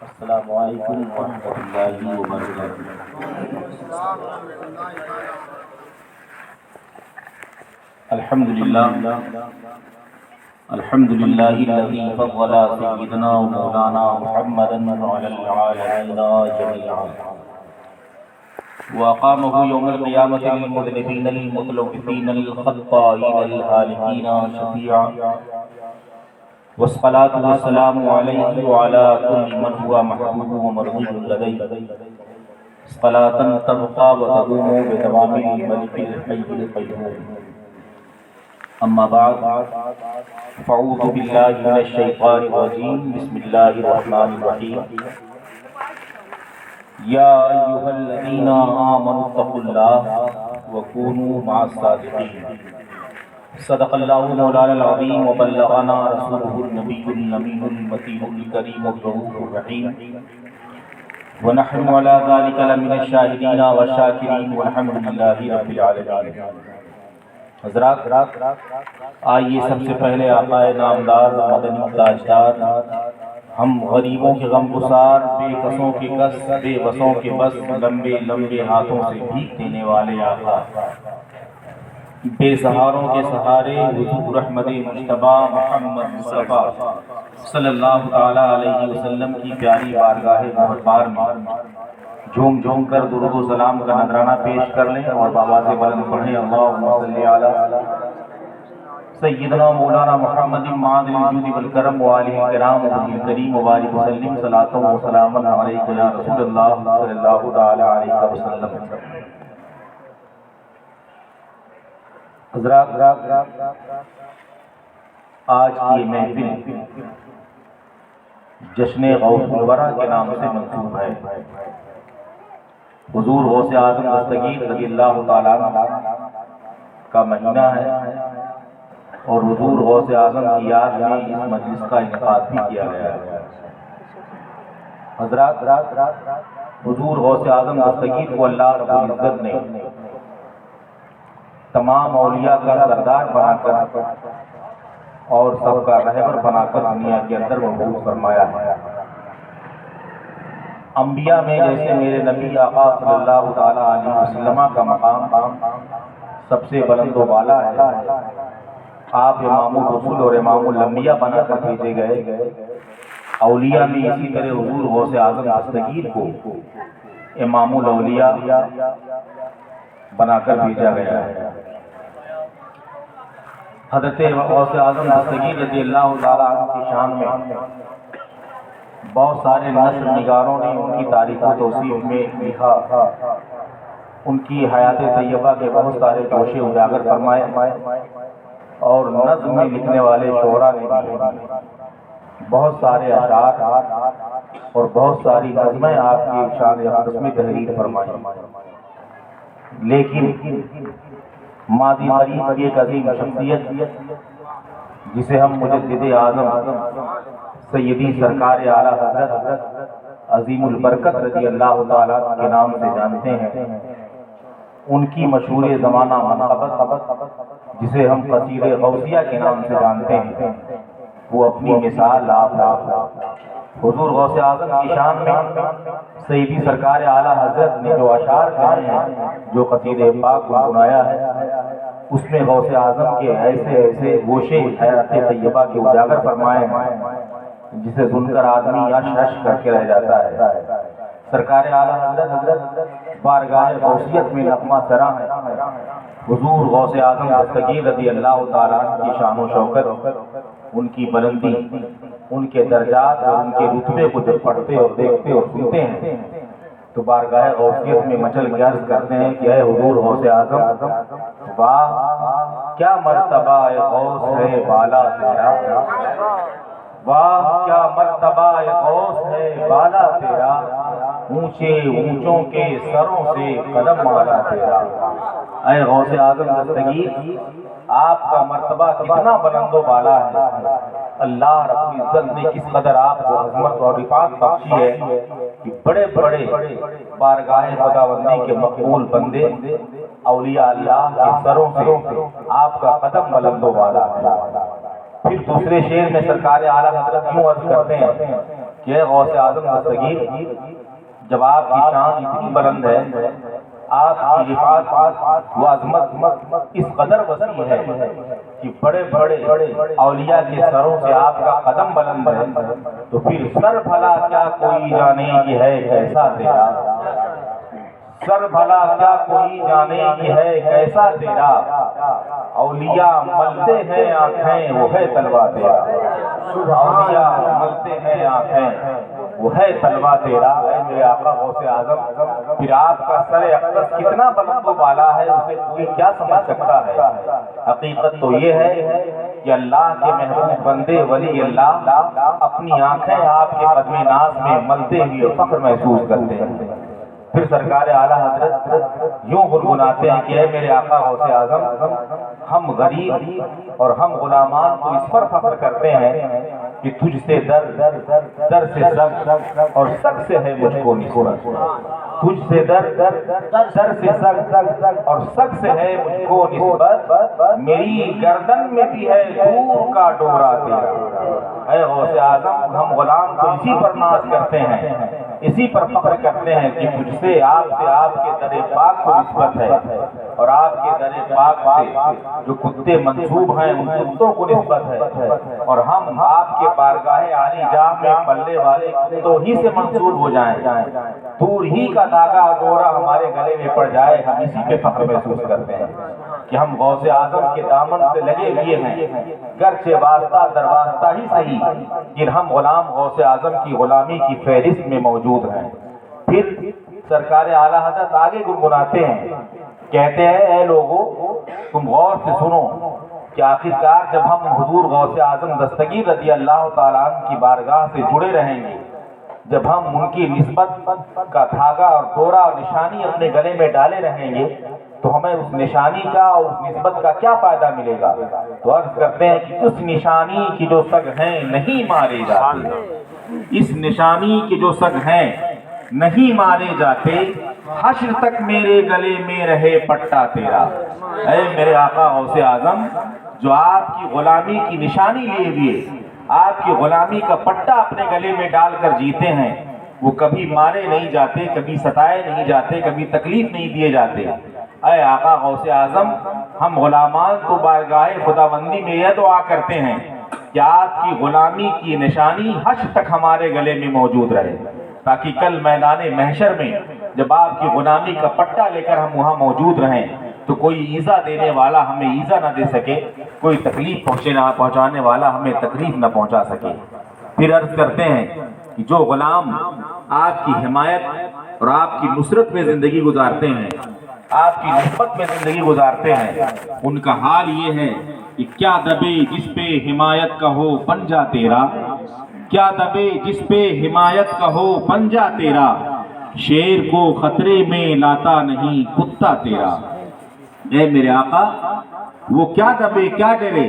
السلام علیکم ورحمۃ اللہ وبرکاتہ۔ الحمد للہ الذی فضل سیدنا مولانا محمدا علی العالمین جميعا وأقامه يوم القيامة للمذنبين المتلوثين الخطائين الهالكين شفيعا، والصلاة والسلام عليه وعلى كل من هو محبوب ومرضي لديه صلاة تبقى وتدوم بدوام الملك الحي القيوم. أما بعد، فأعوذ بالله من الشيطان الرجيم. بسم الله الرحمن الرحيم. يا أيها الذين آمنوا اتقوا الله وكونوا مع الصادقين. صدق الله مولانا العظيم وبلغنا رسوله النبي الأمين المتين الكريم الرؤوف الرحيم، ونحن على ذلك لمن الشاهدين والشاكرين والحمد لله رب العالمين. حضرات، آئیے سب سے پہلے آقا نامدار مدنی تاجدار، ہم غریبوں کے غم گسار، بے کسوں کے کس، بے بسوں کے بس، لمبے لمبے ہاتھوں سے بھیک دینے والے آقا، بے سہاروں کے سہارے حضور احمد مجتبیٰ محمد مصطفیٰ صلی اللہ تعالیٰ علیہ وسلم کی پیاری بارگاہ محترمہ میں جھوم جھوم کر درود و سلام کا نذرانہ پیش کر لیں اور بابا سے بلند پڑھیں اللہم صلی علی سیدنا مولانا محمد معادل الجود والکرم وآلہ الکرام وآلہ الکریم وبارک وسلم صلاۃ و سلام علیک یا رسول اللہ صلی اللہ تعالی علیہ وسلم. حضرات، آج کی محفل جشن غوث الورا کے نام سے منسوب ہے. حضور غوث اعظم دستگیر رضی اللہ تعالیٰ عنہ کا مہینہ ہے اور حضور غوث اعظم کی یاد میں اس مجلس کا انعقاد بھی کیا گیا ہے. حضرات، حضور غوث اعظم دستگیر کو اللہ رب العزت نے تمام اولیاء کا سردار بنا کر اور سب کا رہبر بنا کر دنیا کے اندر مبعوث فرمایا ہے. انبیاء میں جیسے میرے نبی آقا صلی اللہ تعالیٰ علیہ وسلم کا مقام سب سے بلند و بالا ہے، آپ امام الرسول اور امام الانبیاء بنا کر بھیجے گئے. اولیاء میں اسی طرح حضور غوث اعظم دستگیر کو امام الاولیاء بنا کر بھیجا گیا ہے. حضرت غوث اعظم دستگیر رضی اللہ تعالیٰ عنہ کی شان میں بہت سارے نثر نگاروں نے ان کی تاریخ و توصیف میں لکھا. ان کی حیات طیبہ کے بہت سارے جوشے اجاگر فرمائے اور نظم میں لکھنے والے شعراء نے بھی بہت سارے اشعار اور بہت ساری نظمیں آپ کی شان اقدس میں تحریر فرمائی. لیکن ماضی قریب کی ایک عظیم شخصیت جسے ہم مجدد اعظم سیدی سرکار اعلیٰ حضرت عظیم البرکت رضی اللہ تعالیٰ کے نام سے جانتے ہیں، ان کی مشہور زمانہ منقبت جسے ہم قصید غوثیہ کے نام سے جانتے ہیں، وہ اپنی مثال آپ حضور غوث اعظم کی شان میں سیدی سرکار اعلیٰ حضرت نے جو اشعار کہے ہیں، جو قصید پاک گنگنایا ہے، اس میں غوث اعظم کے ایسے ایسے گوشے حیات طیبہ کے اجاگر فرمائے ہیں جسے سن کر آدمی یش یش کر کے رہ جاتا ہے. سرکار اعلیٰ حضرت بارگاہ غوثیت میں نغمہ سراں ہے. حضور غوث اعظم دستگیر رضی اللہ تعالیٰ عنہ کی شان و شوکت، ان کی بلندی، ان کے درجات اور ان کے رتبے کو جب پڑھتے اور دیکھتے اور سنتے ہیں تو بارگاہ غوثیت میں مچل کے عرض کرتے ہیں کہ اے حضور غوث اعظم، واہ کیا مرتبہ غوث ہے بالا تیرا، واہ کیا مرتبہ غوث ہے بالا تیرا، اونچے اونچوں کے سروں سے قدم مالا تیرا. اے غوث اعظم دستگیر، آپ کا مرتبہ کتنا بلند و بالا ہے. اللہ رب العزت نے کس قدر آپ کو عظمت اور رفعت بخشی ہے کہ بڑے بڑے بارگاہ خداوندی کے مقبول بندے اولیاء اللہ کے سروں سے آپ کا قدم بلند و بالا ہے. پھر دوسرے شعر میں سرکار اعلیٰ حضرت یوں عرض کرتے ہیں کہ غوث اعظم دستگیر، جب آپ کی شان اتنی بلند ہے، آپ کی رفعت و عظمت اس قدر وسیع ہے کہ بڑے بڑے اولیاء کے سروں سے آپ کا قدم بلند ہے، تو پھر سر بھلا کیا کوئی جانے کہ ہے کیسا تیرا، سر بھلا کیا کوئی جانے کہ ہے کیسا تیرا، اولیاء ملتے ہیں آنکھیں وہ ہے تلوا تیرا، اولیاء ملتے ہیں آنکھیں وہ ہے تلوا تیرا۔ اے میرے آقا غوث اعظم، پھر آپ کا سر اقدس کتنا بلند و بالا ہے اسے کوئی کیا سمجھ سکتا ہے؟ حقیقت تو یہ ہے کہ اللہ کے محبوب بندے ولی اللہ اپنی آنکھیں آپ کے قدم ناز میں ملتے ہوئے فخر محسوس کرتے ہیں۔ پھر سرکار اعلیٰ حضرت یوں گنگناتے ہیں کہ اے میرے آقا غوث اعظم، ہم غریب اور ہم غلامان تو اس پر فخر کرتے ہیں کہ تجھ سے در سے سگ اور سگ سے ہے مجھ کو نسبت، تجھ سے در سے سگ اور سگ سے ہے مجھ کو نسبت، میری گردن میں بھی ہے دور کا ڈورا تیرا۔ اے غوث اعظم، ہم غلام تو اسی پر ناز کرتے ہیں، اسی پر فخر کرتے ہیں کہ تجھ سے آپ کے در پاک کو نسبت ہے، اور آپ کے در پاک سے جو کتے منسوب ہیں ان کتوں کو نسبت ہے، اور ہم آپ کے بارگاہ عالی جاہ میں پلے والے کتوں ہی سے منسوب ہو جائیں، دور ہی کا دھاگا ڈورا ہمارے گلے میں پڑ جائے، ہم اسی پہ فخر محسوس کرتے ہیں کہ ہم غوث اعظم کے دامن سے لگے ہوئے ہیں، گرچہ واسطہ در واسطہ ہی صحیح، لیکن ہم غلام غوث اعظم کی غلامی کی فہرست میں موجود ہیں۔ پھر سرکار اعلیٰ حضرت آگے گنگناتے ہیں، کہتے ہیں اے لوگوں تم غور سے سنو کہ آخرکار جب ہم حضور غوث اعظم دستگیر رضی اللہ تعالیٰ عنہ کی بارگاہ سے جڑے رہیں گے، جب ہم ان کی نسبت کا دھاگا اور ڈورا اور نشانی اپنے گلے میں ڈالے رہیں گے تو ہمیں اس نشانی کا اور اس نسبت کا کیا فائدہ ملے گا؟ تو عرض کرتے ہیں کہ اس نشانی کی جو سگ ہیں نہیں مارے جاتے، اس نشانی کے جو سگ ہیں نہیں مارے جاتے، حشر تک میرے گلے میں رہے پٹا تیرا۔ اے میرے آقا غوث اعظم، جو آپ کی غلامی کی نشانی لیے ہوئے آپ کی غلامی کا پٹا اپنے گلے میں ڈال کر جیتے ہیں، وہ کبھی مارے نہیں جاتے، کبھی ستائے نہیں جاتے، کبھی تکلیف نہیں دیے جاتے۔ اے آقا غوث اعظم، ہم غلامان تو بارگاہ خداوندی میں یہ دعا کرتے ہیں کہ آپ کی غلامی کی نشانی حشر تک ہمارے گلے میں موجود رہے، تاکہ کل میدان محشر میں جب آپ کی غلامی کا پٹا لے کر ہم وہاں موجود رہیں تو کوئی ایذا دینے والا ہمیں ایذا نہ دے سکے، کوئی تکلیف پہنچانے والا ہمیں تکلیف نہ پہنچا سکے۔ پھر عرض کرتے ہیں کہ جو غلام آپ کی حمایت اور آپ کی نصرت میں زندگی گزارتے ہیں، آپ کی نسبت میں زندگی گزارتے ہیں، ان کا حال یہ ہے کہ کیا دبے جس پہ حمایت کا ہو پنجہ تیرا، کیا دبے جس پہ حمایت کا ہو پنجہ تیرا، شیر کو خطرے میں لاتا نہیں کتا تیرا۔ اے میرے آقا، وہ کیا دبے کیا ڈرے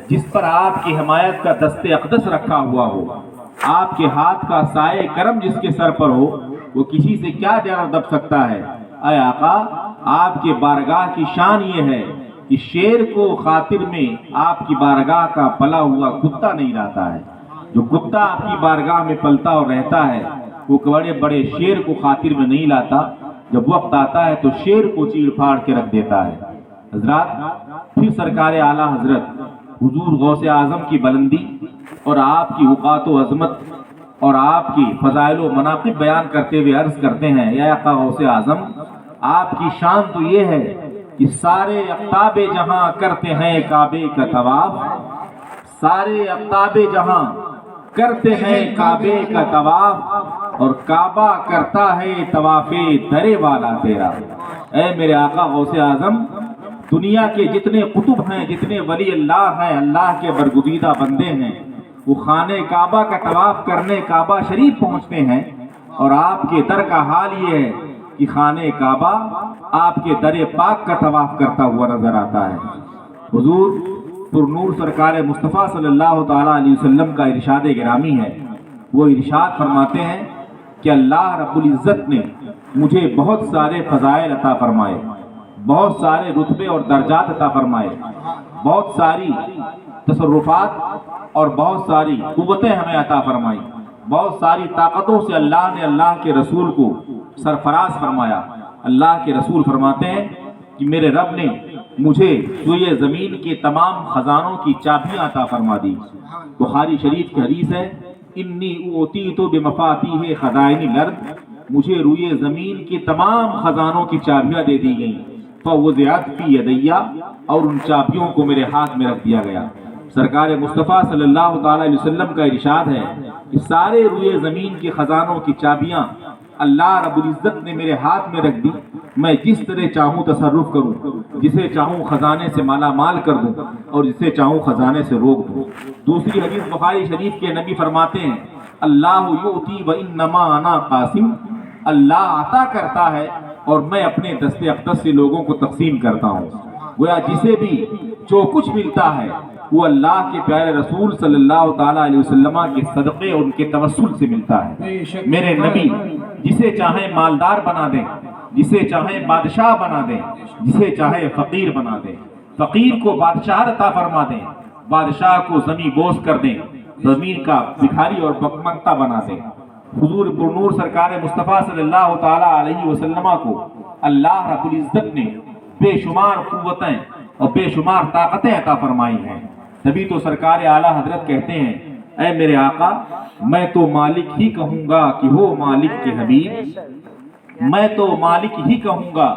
جس پر آپ کی حمایت کا دست اقدس رکھا ہوا ہو، آپ کے ہاتھ کا سائے کرم جس کے سر پر ہو، وہ کسی سے کیا ڈر دب سکتا ہے؟ اے آقا، آپ کے بارگاہ کی شان یہ ہے کہ شیر کو خاطر میں آپ کی بارگاہ کا پلا ہوا کتا نہیں لاتا ہے۔ جو کتا آپ کی بارگاہ میں پلتا اور رہتا ہے وہ بڑے بڑے شیر کو خاطر میں نہیں لاتا، جب وقت آتا ہے تو شیر کو چیڑ پھاڑ کے رکھ دیتا ہے۔ حضرات، پھر سرکار اعلیٰ حضرت حضور غوث اعظم کی بلندی اور آپ کی اوقات و عظمت اور آپ کی فضائل و مناقب بیان کرتے ہوئے عرض کرتے ہیں، یا آقا غوث اعظم، آپ کی شان تو یہ ہے کہ سارے اقطاب جہاں کرتے ہیں کعبے کا طواف، سارے اقطاب جہاں کرتے ہیں کعبے کا طواف، اور کعبہ کرتا ہے طواف درے والا تیرا۔ اے میرے آقا غوث اعظم، دنیا کے جتنے قطب ہیں، جتنے ولی اللہ ہیں، اللہ کے برگزیدہ بندے ہیں، وہ خانہ کعبہ کا طواف کرنے کعبہ شریف پہنچتے ہیں، اور آپ کے در کا حال یہ ہے کہ خانہ کعبہ آپ کے در پاک کا طواف کرتا ہوا نظر آتا ہے۔ حضور پر نور سرکار مصطفیٰ صلی اللہ تعالیٰ علیہ وسلم کا ارشاد گرامی ہے، وہ ارشاد فرماتے ہیں کہ اللہ رب العزت نے مجھے بہت سارے فضائل عطا فرمائے، بہت سارے رتبے اور درجات عطا فرمائے، بہت ساری تصرفات اور بہت ساری قوتیں ہمیں عطا فرمائی، بہت ساری طاقتوں سے اللہ نے اللہ کے رسول کو سرفراز فرمایا۔ اللہ کے رسول فرماتے ہیں کہ میرے رب نے مجھے سوئے زمین کے تمام خزانوں کی چابیاں عطا فرما دی۔ بخاری شریف کی حدیث ہے، انی اوتیت بمفاتیح خزائن الارض، مجھے روئے زمین کے تمام خزانوں کی چابیاں دے دی گئیں، فوضعت فی یدیا، اور ان چابیوں کو میرے ہاتھ میں رکھ دیا گیا۔ سرکار مصطفیٰ صلی اللہ تعالی علیہ وسلم کا ارشاد ہے کہ سارے روئے زمین کے خزانوں کی چابیاں اللہ رب العزت نے میرے ہاتھ میں رکھ دی، میں جس طرح چاہوں تصرف کروں، جسے چاہوں خزانے سے مالا مال کر دوں اور جسے چاہوں خزانے سے روک دوں۔ دوسری حدیث بخاری شریف کے نبی فرماتے ہیں، اللہ یؤتی و انما انا قاسم، اللہ عطا کرتا ہے اور میں اپنے دست اقدس سے لوگوں کو تقسیم کرتا ہوں۔ گویا جسے بھی جو کچھ ملتا ہے وہ اللہ کے پیارے رسول صلی اللہ تعالیٰ علیہ وسلم کے صدقے اور ان کے توسل سے ملتا ہے۔ میرے نبی جسے چاہیں مالدار بنا دیں، جسے چاہیں بادشاہ بنا دیں، جسے چاہے فقیر بنا دیں، فقیر کو بادشاہ عطا فرما دیں، بادشاہ کو زمین بوس کر دیں، زمین کا بھکاری اور بکمنگتا بنا دیں۔ حضور پرنور سرکار مصطفیٰ صلی اللہ تعالیٰ علیہ وسلم کو اللہ رب العزت نے بے شمار قوتیں اور بے شمار طاقتیں عطا فرمائی ہیں۔ تبھی تو سرکار اعلیٰ حضرت کہتے ہیں، اے میرے آقا، میں تو مالک ہی کہوں گا کہ ہو مالک کے حبیب، میں تو مالک ہی کہوں گا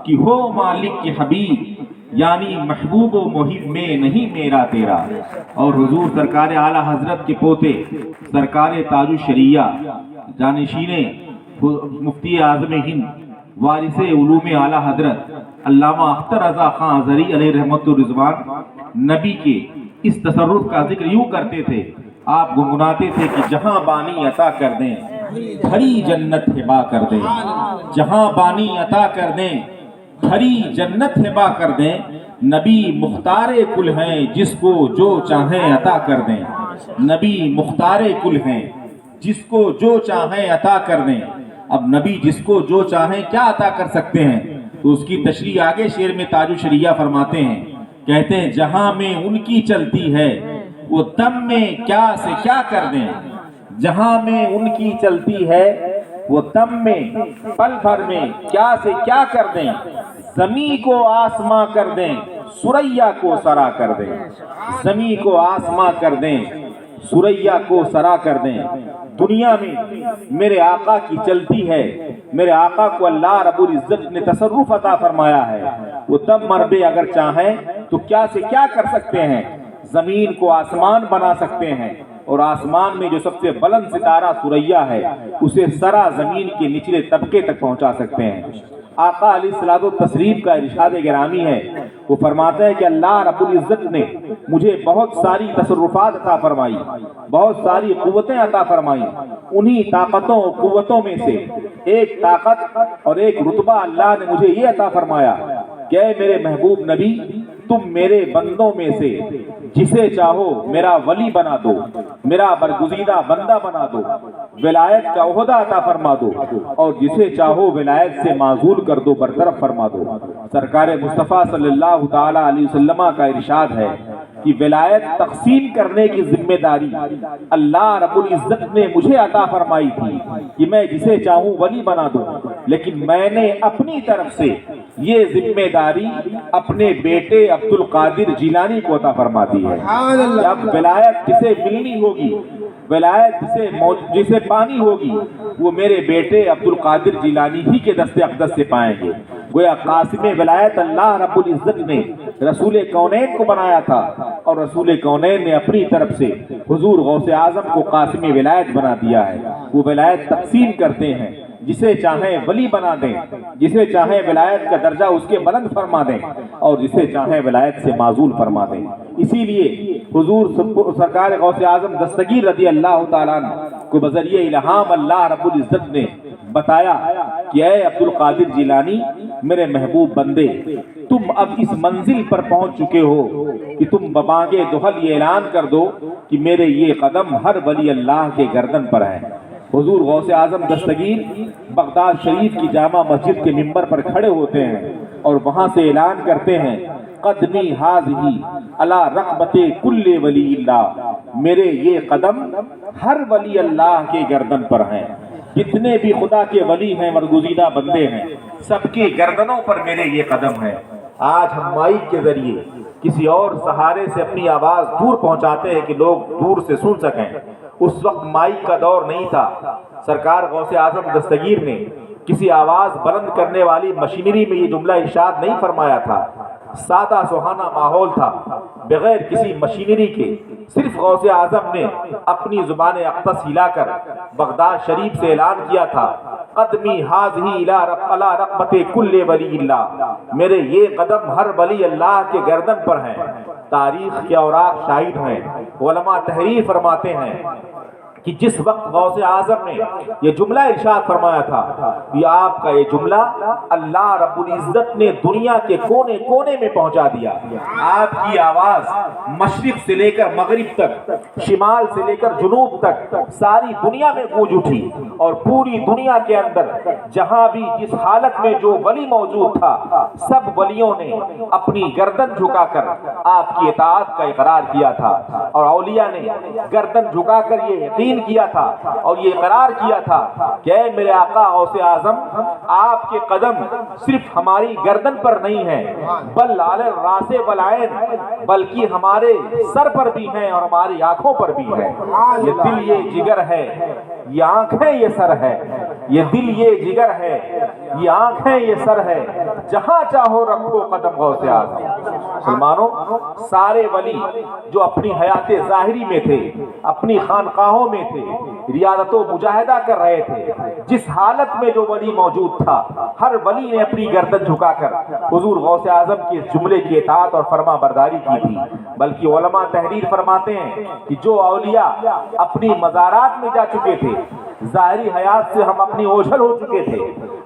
کہ ہو مالک کے حبیب، یعنی محبوب و محب میں نہیں میرا تیرا۔ اور حضور سرکار اعلیٰ حضرت کے پوتے سرکار تاج الشریعہ جانشین مفتی اعظم ہند وارث علوم اعلیٰ حضرت علامہ اختر رضا خان ازہری علیہ رحمت الرضوان نبی کے اس تصرف کا ذکر یوں کرتے تھے، آپ گنگناتے تھے کہ جہاں بانی عطا کر دیں بھری جنت ہبا کر دیں، جہاں بانی عطا کر دیں بھری جنت ہبا کر دیں، نبی مختار کل ہیں جس کو جو چاہیں عطا کر دیں، نبی مختار کل ہیں جس کو جو چاہیں عطا کر دیں۔ اب نبی جس کو جو چاہیں کیا عطا کر سکتے ہیں، تو اس کی تشریح آگے شعر میں تاج الشریعہ فرماتے ہیں، کہتے ہیں جہاں میں ان کی چلتی ہے وہ دم میں کیا سے کیا کر دیں، جہاں میں ان کی چلتی ہے وہ دم میں پل بھر میں کیا سے کیا کر دیں، زمین کو آسماں کر دیں سریا کو سرا کر دیں، زمین کو آسماں کر دیں سریا کو سرا کر دیں۔ دنیا میں میرے آقا کی چلتی ہے، میرے آقا کو اللہ رب العزت نے تصرف عطا فرمایا ہے، وہ تب مربے اگر چاہیں تو کیا سے کیا کر سکتے ہیں، زمین کو آسمان بنا سکتے ہیں، اور آسمان میں جو سب سے بلند ستارہ سریا ہے اسے سرا زمین کے نچلے طبقے تک پہنچا سکتے ہیں۔ آقا علیہ الصلوۃ والتسلیم کا ارشاد گرامی ہے، وہ فرماتے ہیں کہ اللہ رب العزت نے مجھے بہت ساری تصرفات عطا فرمائی، بہت ساری قوتیں عطا فرمائی، انہی طاقتوں اور قوتوں میں سے ایک طاقت اور ایک رتبہ اللہ نے مجھے یہ عطا فرمایا کہ اے میرے محبوب نبی، تم میرے بندوں میں سے جسے چاہو میرا ولی بنا دو، میرا برگزیدہ بندہ بنا دو، ولایت کا عہدہ عطا فرما دو، اور جسے چاہو ولایت سے معزول کر دو، برطرف فرما دو۔ سرکار مصطفیٰ صلی اللہ تعالی علیہ وسلم کا ارشاد ہے کہ ولایت تقسیم کرنے کی ذمہ داری اللہ رب العزت نے مجھے عطا فرمائی تھی کہ میں جسے چاہوں ولی بنا دوں، لیکن میں نے اپنی طرف سے یہ ذمہ داری اپنے بیٹے عبد القادر جیلانی کو عطا فرما دی ہے۔ جب ولایت جسے ملنی ہوگی، ولایت جسے پانی ہوگی، وہ میرے بیٹے عبد القادر جیلانی ہی کے دست اقدس سے پائیں گے۔ گویا قاسم ولایت اللہ رب العزت نے رسول کونین کو بنایا تھا، اور رسول کونین نے اپنی طرف سے حضور غوث اعظم کو قاسم ولایت بنا دیا ہے۔ وہ ولایت تقسیم کرتے ہیں، جسے چاہیں ولی بنا دیں، جسے چاہیں ولایت کا درجہ اس کے بلند فرما دیں، اور جسے چاہیں ولایت سے معزول فرما دیں۔ اسی لیے حضور سرکار غوث اعظم دستگیر رضی اللہ تعالیٰ عنہ کو بذریعہ الہام اللہ رب العزت نے بتایا کہ اے عبد القادر جیلانی، میرے محبوب بندے، تم اب اس منزل پر پہنچ چکے ہو کہ تم ببانگ دہل یہ اعلان کر دو کہ میرے یہ قدم ہر ولی اللہ کے گردن پر ہیں۔ حضور غوث اعظم دستگیر بغداد شریف کی جامع مسجد کے ممبر پر کھڑے ہوتے ہیں اور وہاں سے اعلان کرتے ہیں، قدمی ہاذہی علی رقبت کل ولی اللہ، میرے یہ قدم ہر ولی اللہ کے گردن پر ہیں. جتنے بھی خدا کے ولی ہیں برگزیدہ بندے ہیں سب کی گردنوں پر میرے یہ قدم ہیں. آج ہم مائک کے ذریعے کسی اور سہارے سے اپنی آواز دور پہنچاتے ہیں کہ لوگ دور سے سن سکیں. اس وقت مائک کا دور نہیں تھا. سرکار غوث اعظم دستگیر نے کسی آواز بلند کرنے والی مشینری میں یہ جملہ ارشاد نہیں فرمایا تھا. سادہ سہانا ماحول تھا بغیر کسی مشینری کے. صرف غوث اعظم نے اپنی زبان اقدس ہلا کر بغداد شریف سے اعلان کیا تھا قدمی ہاذہی الی رقبت کل ولی اللہ. میرے یہ قدم ہر ولی اللہ کے گردن پر ہیں. تاریخ کے اوراق شاہد ہیں. علماء تحریر فرماتے ہیں کہ جس وقت غوث اعظم نے یہ جملہ ارشاد فرمایا تھا یہ آپ کا یہ جملہ اللہ رب العزت نے دنیا کے کونے کونے میں پہنچا دیا. آپ کی آواز مشرق سے لے کر مغرب تک شمال سے لے کر جنوب تک ساری دنیا میں گونج اٹھی اور پوری دنیا کے اندر جہاں بھی جس حالت میں جو ولی موجود تھا سب ولیوں نے اپنی گردن جھکا کر آپ کی اطاعت کا اقرار کیا تھا اور اولیاء نے گردن جھکا کر یہ یقین کیا تھا اور یہ اقرار کیا تھا کہ اے میرے آقا غوث اعظم آپ کے قدم صرف ہماری گردن پر نہیں ہیں بل علی الراس والعین بلکہ ہمارے سر پر بھی ہیں اور ہماری آنکھوں پر بھی ہیں. یہ دل یہ جگر ہے یہ آنکھیں یہ سر ہے. یہ دل یہ جگر ہے یہ آنکھیں یہ سر ہے. جہاں چاہو رکھو قدم غوث اعظم. مسلمانوں سارے ولی جو اپنی حیات ظاہری میں تھے اپنی خانقاہوں میں تھے ریاضت و مجاہدہ کر رہے تھے جس حالت میں جو ولی موجود تھا ہر ولی نے اپنی گردن جھکا کر حضور غوث اعظم کے جملے کی اطاعت اور فرما برداری کی تھی. بلکہ علماء تحریر فرماتے ہیں کہ جو اولیاء اپنی مزارات میں جا چکے تھے ظاہری حیات سے ہم اپنی اوجھل ہو چکے تھے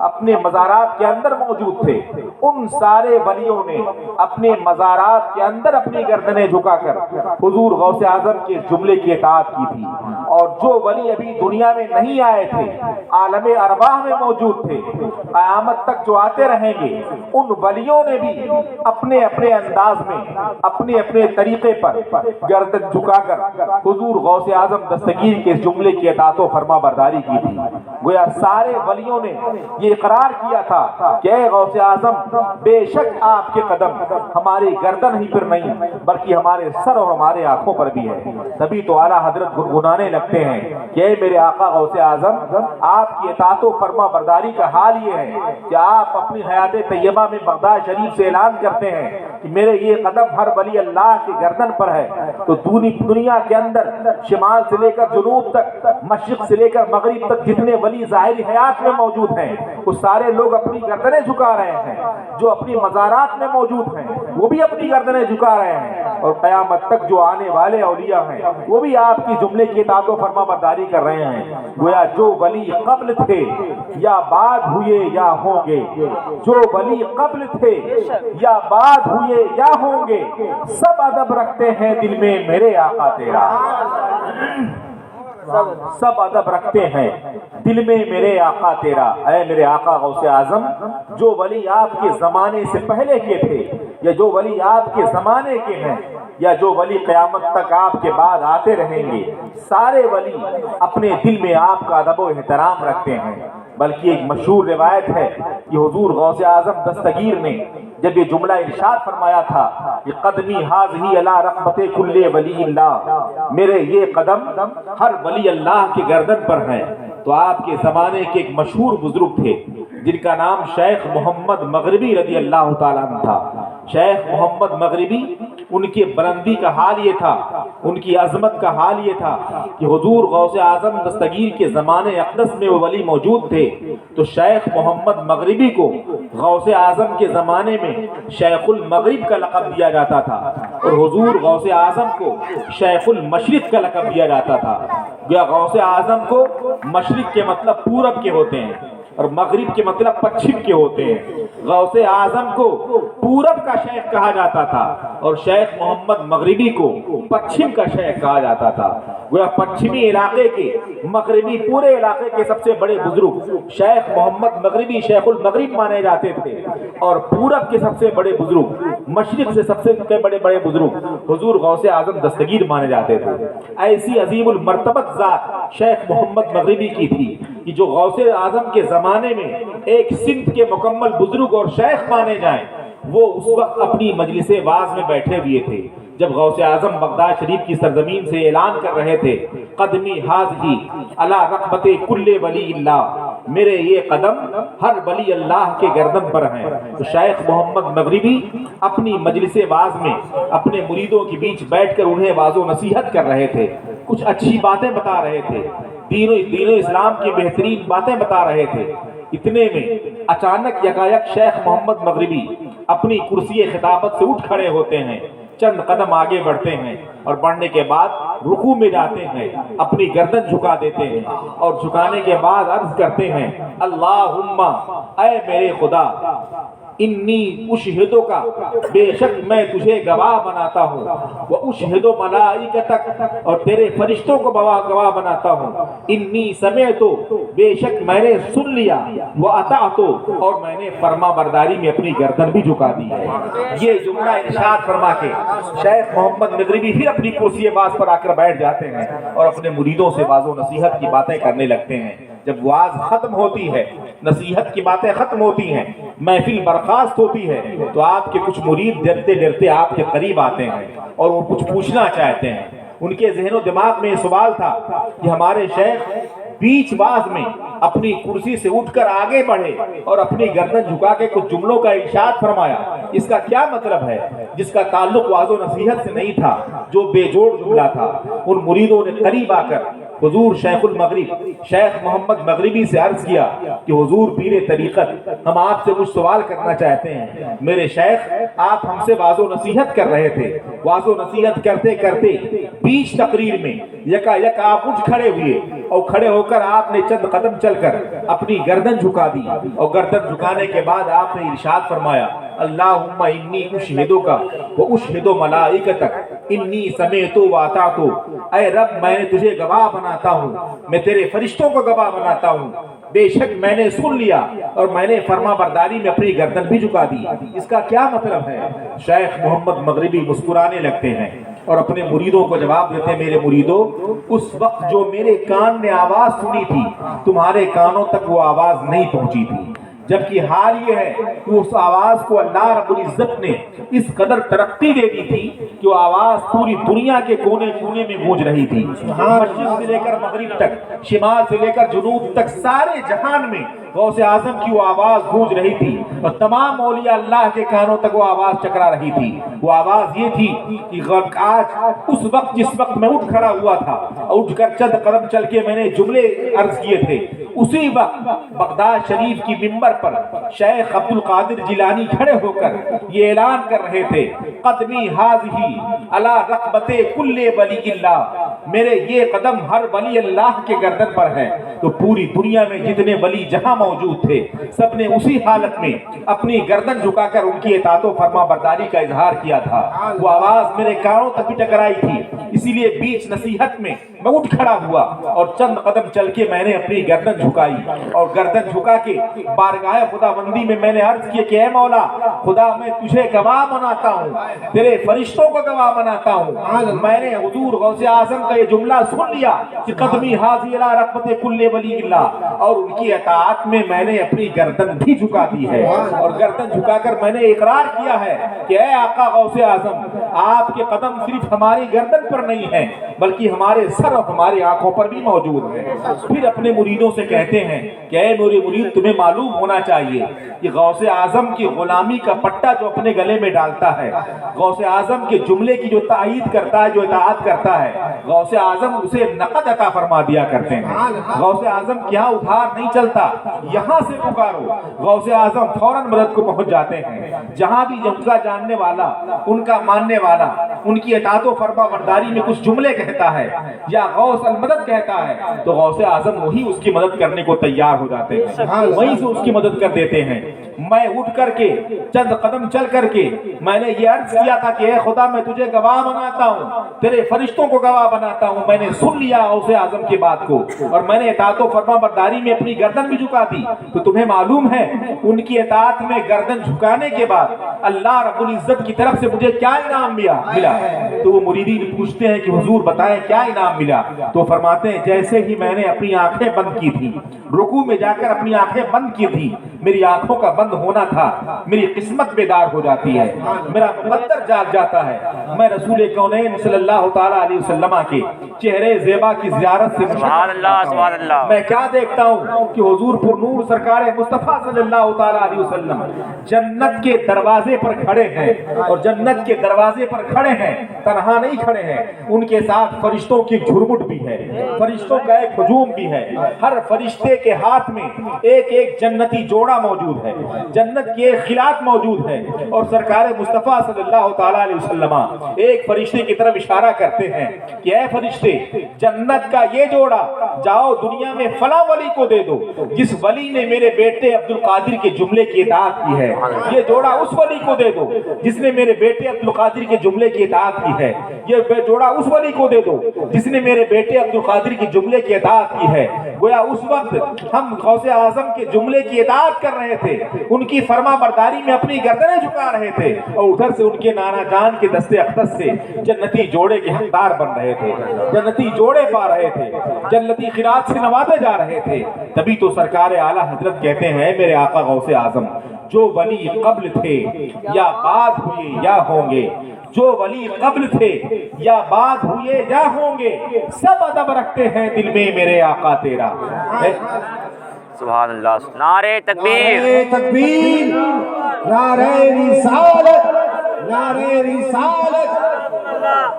اپنے مزارات کے اندر موجود تھے ان سارے ولیوں نے اپنے مزارات کے اندر اپنی گردنیں جھکا کر حضور غوث اعظم کے جملے کی اطاعت کی تھی. اور جو ولی ابھی دنیا میں نہیں آئے تھے عالم ارواح میں موجود تھے قیامت تک جو آتے رہیں گے ان ولیوں نے بھی اپنے اپنے انداز میں اپنے اپنے طریقے پر گردن جھکا کر حضور غوث اعظم دستگیر کے جملے کی اطاعت و فرما برداری کی تھی. گویا سارے ولیوں نے یہ اقرار کیا تھا کہ اے غوث اعظم بے شک آپ کے قدم ہماری گردن ہی پر نہیں بلکہ ہمارے سر اور ہمارے آنکھوں پر بھی ہے. تبھی تو اعلیٰ حضرت گنگنانے لگتے ہیں کہ اے میرے آقا غوث اعظم آپ کی اطاعت و فرما برداری کا حال یہ ہے کہ آپ اپنی حیات طیبہ میں بغداد شریف سے اعلان کرتے ہیں کہ میرے یہ قدم ہر ولی اللہ کی گردن پر ہے. تو دنیا کے اندر شمال سے لے کر جنوب تک مشرق سے لے کر مغرب تک جتنے ولی ظاہری حیات میں موجود ہیں وہ سارے لوگ اپنی گردنیں جھکا رہے ہیں. جو اپنی مزارات میں موجود ہیں وہ بھی اپنی گردنیں جھکا رہے ہیں اور قیامت تک جو آنے والے اولیاء ہیں وہ بھی آپ کی جملے کی اطاعت و فرما برداری کر رہے ہیں. گویا جو ولی قبل تھے یا بعد ہوئے یا ہوں گے جو ولی قبل تھے یا بعد ہوئے یا ہوں گے سب ادب رکھتے ہیں دل میں میرے آقا تیرا. سب ادب رکھتے ہیں دل میں میرے آقا تیرا. اے میرے آقا غوث اعظم جو ولی آپ کے زمانے سے پہلے کے تھے یا جو ولی آپ کے زمانے کے ہیں یا جو ولی قیامت تک آپ کے بعد آتے رہیں گے سارے ولی اپنے دل میں آپ کا ادب و احترام رکھتے ہیں. بلکہ ایک مشہور روایت ہے کہ حضور غوث اعظم دستگیر نے جب یہ جملہ ارشاد فرمایا تھا کہ قدمی ہاذہی علی رقبت کل ولی اللہ میرے یہ قدم ہر ولی اللہ کے گردن پر ہیں تو آپ کے زمانے کے ایک مشہور بزرگ تھے جن کا نام شیخ محمد مغربی رضی اللہ تعالیٰ عنہ تھا. شیخ محمد مغربی ان کی بلندی کا حال یہ تھا ان کی عظمت کا حال یہ تھا کہ حضور غوث اعظم دستگیر کے زمانے اقدس میں وہ ولی موجود تھے تو شیخ محمد مغربی کو غوث اعظم کے زمانے میں شیخ المغرب کا لقب دیا جاتا تھا اور حضور غوث اعظم کو شیخ المشرق کا لقب دیا جاتا تھا. غوث اعظم کو مشرق کے مطلب پورب کے ہوتے ہیں اور مغرب کے مطلب پچھم کے ہوتے ہیں۔ غوث اعظم کو پورب کا شیخ کہا جاتا تھا اور شیخ محمد مغربی کو پچھم کا شیخ کہا جاتا تھا۔ گویا پچھمی علاقے کے مغربی پورے علاقے کے سب سے بڑے بزرگ شیخ محمد مغربی شیخ المغرب مانے جاتے تھے، اور پورب کے سب سے بڑے بزرگ مشرق سے سب سے بڑے بزرگ حضور غوث اعظم دستگیر مانے جاتے تھے۔ ایسی عظیم المرتبت ذات شیخ محمد مغربی کی تھی کہ جو غوث اعظم کے زمانے میں ایک سمت کے مکمل بزرگ اور شیخ مانے جائیں، وہ اس وقت اپنی مجلس واعظ میں بیٹھے ہوئے تھے جب غوث اعظم بغداد شریف کی سرزمین سے اعلان کر رہے تھے، قدمی حاضی علی رقبت کل ولی اللہ، میرے یہ قدم ہر ولی اللہ کے گردن پر ہیں۔ تو شیخ محمد مغربی اپنی مجلس واعظ میں اپنے مریدوں کے بیچ بیٹھ کر انہیں واعظ و نصیحت کر رہے تھے، کچھ اچھی باتیں بتا رہے تھے، دین و اسلام کی بہترین باتیں بتا رہے تھے۔ اتنے میں اچانک یکایک شیخ محمد مغربی اپنی کرسی خطابت سے اٹھ کھڑے ہوتے ہیں، چند قدم آگے بڑھتے ہیں اور بڑھنے کے بعد رکوع میں جاتے ہیں، اپنی گردن جھکا دیتے ہیں اور جھکانے کے بعد عرض کرتے ہیں، اللہم، اے میرے خدا، انی اشہدو کا، بے شک میں تجھے گواہ بناتا ہوں، وہ اشہدو ملائکتک، اور تیرے فرشتوں کو گواہ بناتا ہوں، انی سمعتو، بے شک میں نے سن لیا، وہ اطعتو، اور میں نے فرما برداری میں اپنی گردن بھی جھکا دی ہے۔ یہ جملہ ارشاد فرما کے شیخ محمد مغربی پھر اپنی کرسی باز پر آ کر بیٹھ جاتے ہیں اور اپنے مریدوں سے واعظ و نصیحت کی باتیں کرنے لگتے ہیں۔ جب واعظ ختم ہوتی ہے، نصیحت کی باتیں ختم ہوتی ہیں، محفل برخاست ہوتی ہے، تو آپ کے کچھ مرید ڈرتے ڈرتے آپ کے قریب آتے ہیں اور وہ کچھ پوچھنا چاہتے ہیں۔ ان کے ذہن و دماغ میں یہ سوال تھا کہ ہمارے شیخ بیچ باز میں اپنی کرسی سے اٹھ کر آگے بڑھے اور اپنی گردن جھکا کے کچھ جملوں کا ارشاد فرمایا، اس کا کیا مطلب ہے؟ جس کا تعلق واعظ و نصیحت سے نہیں تھا، جو بے جوڑ جملہ تھا۔ ان مریدوں نے قریب آ کر حضور شیخ المغرب شیخ محمد مغربی سے عرض کیا کہ حضور پیر طریقت، ہم آپ سے کچھ سوال کرنا چاہتے ہیں۔ میرے شیخ، آپ ہم سے واعظ و نصیحت کر رہے تھے، واعظ و نصیحت کرتے کرتے بیچ تقریر میں یکا یک آپ اٹھ کھڑے ہوئے اور کھڑے ہو کر آپ نے چند قدم چل کر اپنی گردن جھکا دی، اور گردن جھکانے کے بعد آپ نے ارشاد فرمایا، اللہم انی اشہدو کا و اشہدو ملائکتک انی سمعتو و اطعتو، اے رب میں نے تجھے گواہ بناتا ہوں، میں تیرے فرشتوں کو گواہ بناتا ہوں، بے شک میں نے سن لیا اور میں نے فرما برداری میں اپنی گردن بھی جھکا دی۔ اس کا کیا مطلب ہے؟ شیخ محمد مغربی مسکرانے لگتے ہیں اور اپنے مریدوں کو جواب دیتے ہیں، میرے مریدوں، اس وقت جو میرے کان نے آواز سنی تھی، تمہارے کانوں تک وہ آواز نہیں پہنچی تھی، جبکہ حال یہ ہے کہ اس آواز کو اللہ رب العزت نے اس قدر ترقی دے دی تھی کہ وہ آواز پوری دنیا کے کونے کونے میں گونج رہی تھی، مشرق سے لے کر مغرب تک، شمال سے لے کر جنوب تک، سارے جہان میں غوث اعظم کی وہ آواز گونج رہی تھی اور تمام اولیاء اللہ کے کانوں تک وہ آواز چکرا رہی تھی۔ وہ آواز یہ تھی کہ آج اس وقت جس وقت میں اٹھ کھڑا ہوا تھا، اٹھ کر چند قدم چل کے میں نے جملے عرض کیے تھے، اسی وقت بغداد شریف کی ممبر پر شیخ عبد القادر جیلانی کھڑے ہو کر یہ اعلان کر رہے تھے، قدمی حاضی علی رقبت کل ولی اللہ، میرے یہ قدم ہر ولی اللہ کے گردن پر ہے۔ تو پوری دنیا میں جتنے ولی جہاں موجود تھے، سب نے اسی حالت میں اپنی گردن جھکا کر ان کی اطاعت و فرما برداری کا اظہار کیا تھا۔ وہ آواز میرے کانوں تک بھی ٹکرائی تھی، اسی لیے بیچ نصیحت میں میں اٹھ کھڑا ہوا اور چند قدم چل کے میں نے اپنی گردن جھکائی اور گردن جھکا کے بارگاہ خدا بندی میں میں نے عرض کیا کہ اے مولا خدا، میں تجھے گواہ بناتا ہوں، تیرے فرشتوں کو گواہ بناتا ہوں، میں نے حضور غوث اعظم کا یہ جملہ سن لیا کہ قدمی حاضی علی رقبت کل ولی اللہ، اور ان کی اطاعت میں میں نے اپنی گردن بھی جھکا دی ہے، اور گردن جھکا کر میں نے اقرار کیا ہے کہ اے آقا غوث اعظم، آپ کے قدم صرف ہماری گردن پر نہیں ہیں بلکہ ہمارے سر اور ہماری آنکھوں پر بھی موجود ہیں۔ پھر اپنے مریدوں سے کہتے ہیں کہ اے میرے مرید، تمہیں معلوم ہونا چاہیے کہ غوث اعظم کی غلامی کا پٹا جو اپنے گلے میں ڈالتا ہے، غوث اعظم کے جملے کی جو تائید کرتا ہے، جو اطاعت کرتا ہے، غوث اعظم اسے نقد عطا فرما دیا کرتے ہیں۔ غوث اعظم کے یہاں ادھار نہیں چلتا، یہاں سے پکارو، غوث اعظم فوراً مدد کو پہنچ جاتے ہیں۔ جہاں بھی ان کا جاننے والا، ان کا ماننے والا ان کی اطاعت و فرما برداری میں کچھ جملے کہتا ہے یا غوث المدد کہتا ہے تو غوث اعظم وہی اس کی مدد کرنے کو تیار ہو جاتے ہیں، وہیں سے اس کی مدد کر دیتے ہیں۔ میں اٹھ کر کے چند قدم چل کر کے میں نے یہ عرض کیا تھا کہ اے خدا میں تجھے گواہ بناتا ہوں، تیرے فرشتوں کو گواہ بناتا ہوں، میں نے سن لیا غوث اعظم کی بات کو اور میں نے اطاعت و فرما برداری میں اپنی گردن بھی جھکا دی۔ تو تمہیں معلوم ہے ان کی اطاعت میں گردن جھکانے کے بعد اللہ رب العزت کی طرف سے مجھے کیا انعام ملا؟ تو وہ مریدین پوچھتے ہیں کہ حضور بتائیں کیا انعام ملا؟ تو فرماتے ہیں جیسے ہی میں نے اپنی آنکھیں بند کی تھی، رکوع میں جا کر اپنی آنکھیں بند کی تھی، میری آنکھوں کا بند ہونا تھا، میری قسمت بیدار ہو جاتی ہے، میرا مقدر جاگ جاتا ہے، میں رسول کونین صلی اللہ تعالیٰ علیہ وسلم کے چہرے زیبا کی زیارت سے سبحان اللہ سبحان اللہ۔ میں کیا دیکھتا ہوں کہ حضور پر نور سرکار مصطفیٰ صلی اللہ تعالیٰ علیہ وسلم جنت کے دروازے پر کھڑے ہیں، اور جنت کے دروازے پر کھڑے ہیں، تنہا نہیں کھڑے ہیں، ان کے ساتھ فرشتوں کی جھرمٹ بھی ہے، فرشتوں کا ایک ہجوم بھی ہے، ہر فرشتے کے ہاتھ میں ایک ایک جنتی جوڑا موجود ہے، جنت کے خلات موجود ہے، اور سرکار مصطفیٰ صلی اللہ تعالیٰ علیہ وسلم ایک فرشتے کی طرف اشارہ کرتے ہیں کہ اے فرشتے، جنت کا یہ جوڑا جاؤ دنیا میں فلاں ولی کو دے دو، جس ولی نے میرے بیٹے عبد القادر کے جملے کی اطاعت کی ہے، یہ جوڑا اس ولی کو دے دو جس نے میرے بیٹے عبد القادر کے جملے کی اطاعت کی ہے، یہ جوڑا اس ولی کو دے دو جس نے میرے بیٹے عبد القادر کے جملے کی اطاعت کی ہے۔ گویا اس وقت ہم غوث اعظم کے جملے کی اطاعت کر رہے تھے، ان کی فرما برداری میں اپنی گردنیں جھکا رہے تھے، اور ادھر سے ان کے نانا جان کے دستے اقدس سے جنتی جوڑے کے حقدار بن رہے تھے، جنتی جوڑے پا رہے تھے، جنتی خیرات سے نوازے جا رہے تھے۔ تبھی تو سرکار اعلیٰ حضرت کہتے ہیں میرے آقا غوث اعظم، جو ولی قبل تھے یا بعد ہوئے یا ہوں گے، جو ولی قبل تھے یا بعد ہوئے یا ہوں گے، سب ادب رکھتے ہیں دل میں میرے آقا تیرا۔ سبحان اللہ۔ نعرہ تکبیر، نعرہ تکبیر، نعرہ رسالت، نعرہ رسالت،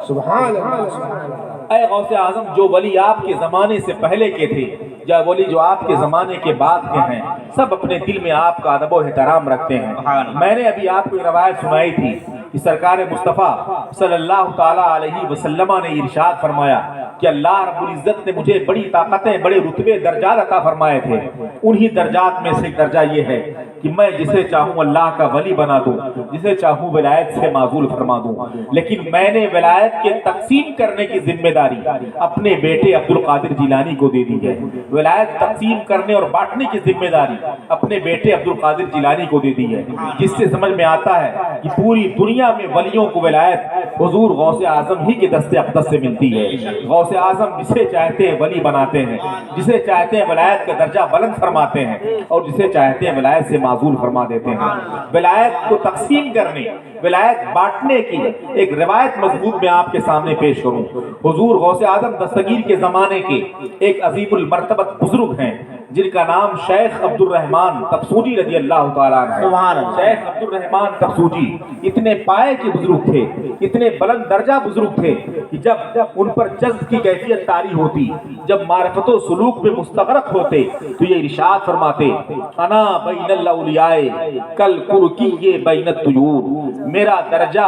سبحان اللہ سبحان اللہ۔ اے غوث اعظم، جو ولی آپ کے زمانے سے پہلے کے تھے یا ولی جو آپ کے زمانے کے بعد کے ہیں، سب اپنے دل میں آپ کا ادب و احترام رکھتے ہیں۔ میں نے ابھی آپ کو یہ روایت سنائی تھی کہ سرکار مصطفیٰ صلی اللہ تعالیٰ علیہ وسلم نے ارشاد فرمایا کہ اللہ رب العزت نے مجھے بڑی طاقتیں، بڑے رتبے، درجات عطا فرمائے تھے، انہی درجات میں سے ایک درجہ یہ ہے کہ میں جسے چاہوں اللہ کا ولی بنا دوں، جسے چاہوں ولایت سے معزول فرما دوں، لیکن میں نے ولایت کے تقسیم کرنے کی ذمہ داری اپنے بیٹے عبد القادر جیلانی کو دے دی ہے، ولایت تقسیم کرنے اور بانٹنے کی ذمہ داری اپنے بیٹے عبد القادر جیلانی کو دے دی ہے، جس سے سمجھ میں آتا ہے کہ پوری دنیا میں ولیوں کو ولایت حضور غوث اعظم ہی کے دست اقدس سے ملتی ہے۔ غوث اعظم جسے چاہتے ہیں ولی بناتے ہیں، جسے چاہتے ہیں ولایت کا درجہ بلند فرماتے ہیں، اور جسے چاہتے ہیں ولایت سے معزول فرما دیتے ہیں۔ ولایت کو تقسیم کرنے، ولایت بانٹنے کی ایک روایت مضبوط میں آپ کے سامنے پیش کروں۔ حضور غوث اعظم دستگیر کے زمانے کے ایک عظیم المرتبت بزرگ ہیں جن کا نام شیخ عبد الرحمن تفسوجی رضی اللہ تعالیٰ عنہ۔ شیخ عبد الرحمن تفسوجی اتنے پائے کے بزرگ تھے، اتنے بلند درجہ بزرگ تھے کہ جب ان پر جذب کی کیفیت طاری ہوتی، جب معرفت و سلوک میں مستغرق ہوتے تو یہ ارشاد فرماتے، انا بین الاولیاء کل کرکی بین الطیور، میرا درجہ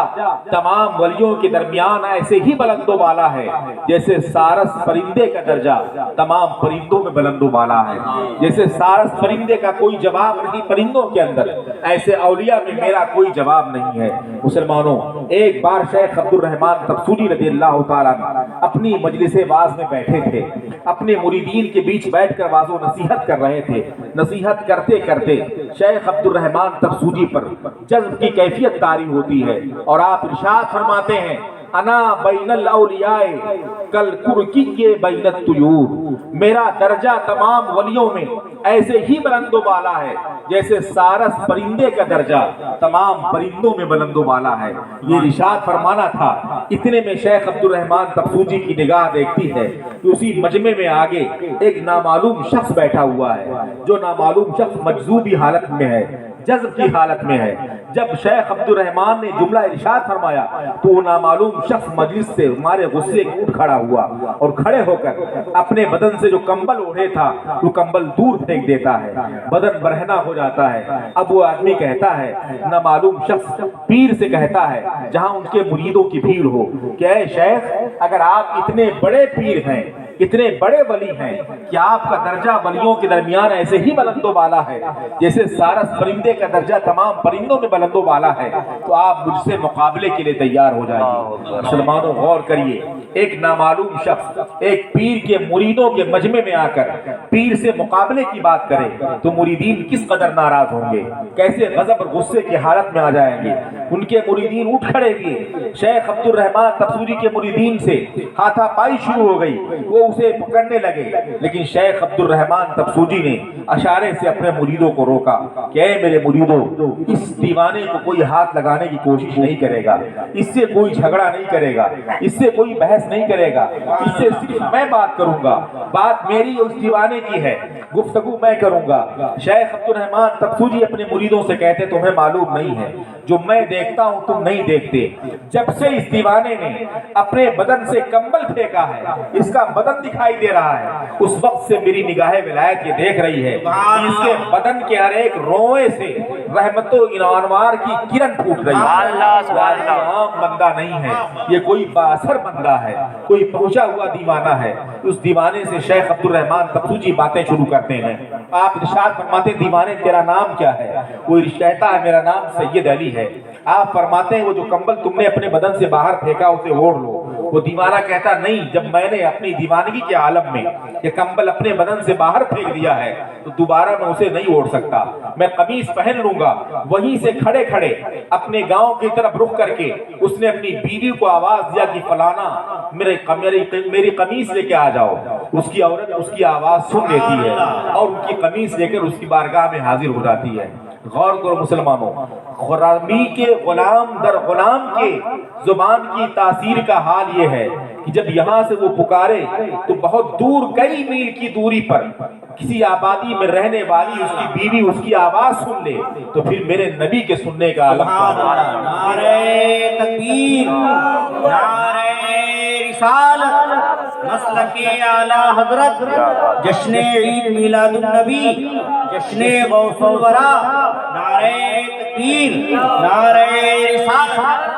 تمام ولیوں کے درمیان ایسے ہی بلند و بالا ہے جیسے سارس پرندے کا درجہ تمام پرندوں میں بلند و بالا ہے، جیسے سارس پرندے کا کوئی جواب نہیں پرندوں کے اندر، ایسے اولیاء میں میرا کوئی جواب نہیں ہے۔ مسلمانوں، ایک بار شیخ عبد الرحمن تفسوجی رضی اللہ تعالیٰ اپنی مجلس واعظ میں بیٹھے تھے، اپنے مریدین کے بیچ بیٹھ کر واعظ و نصیحت کر رہے تھے۔ نصیحت کرتے کرتے شیخ عبد الرحمن تفسوجی پر جذب کی کیفیت طاری ہوتی ہے اور آپ ارشاد فرماتے ہیں، انا بین الاولیاء کل کرکی بین الطیور، میرا درجہ تمام ولیوں میں ایسے ہی بلند و بالا ہے جیسے سارس پرندے کا درجہ تمام پرندوں میں بلند و بالا ہے۔ یہ ارشاد فرمانا تھا۔ اتنے میں شیخ عبد الرحمن تفسوجی کی نگاہ دیکھتی ہے کہ اسی مجمع میں آگے ایک نامعلوم شخص بیٹھا ہوا ہے، جو نامعلوم شخص مجذوبی حالت میں ہے، جذب کی حالت میں ہے۔ جب شیخ عبد الرحمان نے جملہ ارشاد فرمایا تو وہ نامعلوم شخص مجلس سے ہمارے غصے کو اٹھ کھڑا ہوا اور کھڑے ہو کر اپنے بدن سے جو کمبل اوڑھے تھا وہ کمبل دور پھینک دیتا ہے، بدن برہنہ ہو جاتا ہے۔ اب وہ آدمی کہتا ہے، نامعلوم شخص پیر سے کہتا ہے جہاں ان کے مریدوں کی بھیڑ ہو کہ اے شیخ، اگر آپ اتنے بڑے پیر ہیں، اتنے بڑے ولی ہیں، کہ آپ کا درجہ ولیوں کے درمیان ایسے ہی بلند و بالا ہے جیسے سارس پرندے کا درجہ تمام پرندوں میں بلند و بالا ہے، تو آپ مجھ سے مقابلے کے لیے تیار ہو جائیے۔ مسلمانوں غور کریے، ایک نامعلوم شخص ایک پیر کے مریدوں کے مجمع میں آ کر پیر سے مقابلے کی بات کرے تو مریدین کس قدر ناراض ہوں گے، کیسے غضب اور غصے کی حالت میں آ جائیں گے۔ ان کے مریدین اٹھ کھڑے ہوئے، شیخ عبد الرحمان تبسوری کے مریدین سے ہاتھا پائی شروع ہو گئی، وہ اسے پکڑنے لگے، لیکن شیخ عبد الرحمان تبسوری نے اشارے سے اپنے مریدوں کو روکا کہ اے میرے مریدوں، اس دیوانے کو کوئی ہاتھ لگانے کی کوشش نہیں کرے گا، اس سے کوئی جھگڑا نہیں کرے گا، اس سے کوئی بحث نہیں کرے گا، اس سے صرف میں بات کروں گا، بات میری اس دیوانے کی ہے، گفتگو میں کروں گا۔ شیخ عبد الرحمان تبسوری اپنے مریدوں سے کہتے تمہیں معلوم نہیں ہے، جو میں دیکھتا ہوں تم نہیں دیکھتے۔ جب سے اس دیوانے نے اپنے بدن سے کمبل پھینکا ہے، اس کا بدن دکھائی دے رہا ہے، اس وقت سے میری نگاہ ولایت یہ دیکھ رہی ہے کہ اس کے بدن کے ہر ایک روئے سے رحمت و انوار کی کرن پھوٹ رہی ہے۔ یہ عام بندہ نہیں ہے، یہ کوئی بااثر بندہ ہے، کوئی پہنچا ہوا دیوانہ ہے۔ اس دیوانے سے شیخ عبد الرحمان تبسوری باتیں شروع کرتے ہیں۔ آپ ارشاد فرماتے ہیں دیوانے تیرا نام کیا ہے؟ وہ کہتا ہے میرا نام سید علی ہے۔ آپ فرماتے ہیں وہ جو کمبل تم نے اپنے بدن سے باہر پھینکا اسے اوڑھ لو۔ وہ دیوانہ کہتا نہیں، جب میں نے اپنی دیوانگی کے عالم میں یہ کمبل اپنے بدن سے باہر پھینک دیا ہے تو دوبارہ میں اسے نہیں اوڑھ سکتا، میں قمیص پہن لوں گا۔ وہیں سے کھڑے کھڑے اپنے گاؤں کی طرف رخ کر کے اس نے اپنی بیوی کو آواز دیا کہ فلانا میری قمیص لے کے آ جاؤ۔ اس کی عورت اس کی آواز سن لیتی ہے اور ان کی قمیص لے کر اس کی بارگاہ میں حاضر ہو جاتی ہے۔ غور کرو مسلمانوں، غلامی کے غلام در غلام کے زبان کی تاثیر کا حال یہ ہے کہ جب یہاں سے وہ پکارے تو بہت دور کئی میل کی دوری پر کسی آبادی میں رہنے والی اس کی بیوی اس کی آواز سن لے تو پھر میرے نبی کے سننے کا عالم نعرہ تکبیر، نعرہ رسالت، مسلک اعلی حضرت، جشن عید میلاد النبی، جشن غوث الورا، نعرہ تکبیر، نعرہ رسالت۔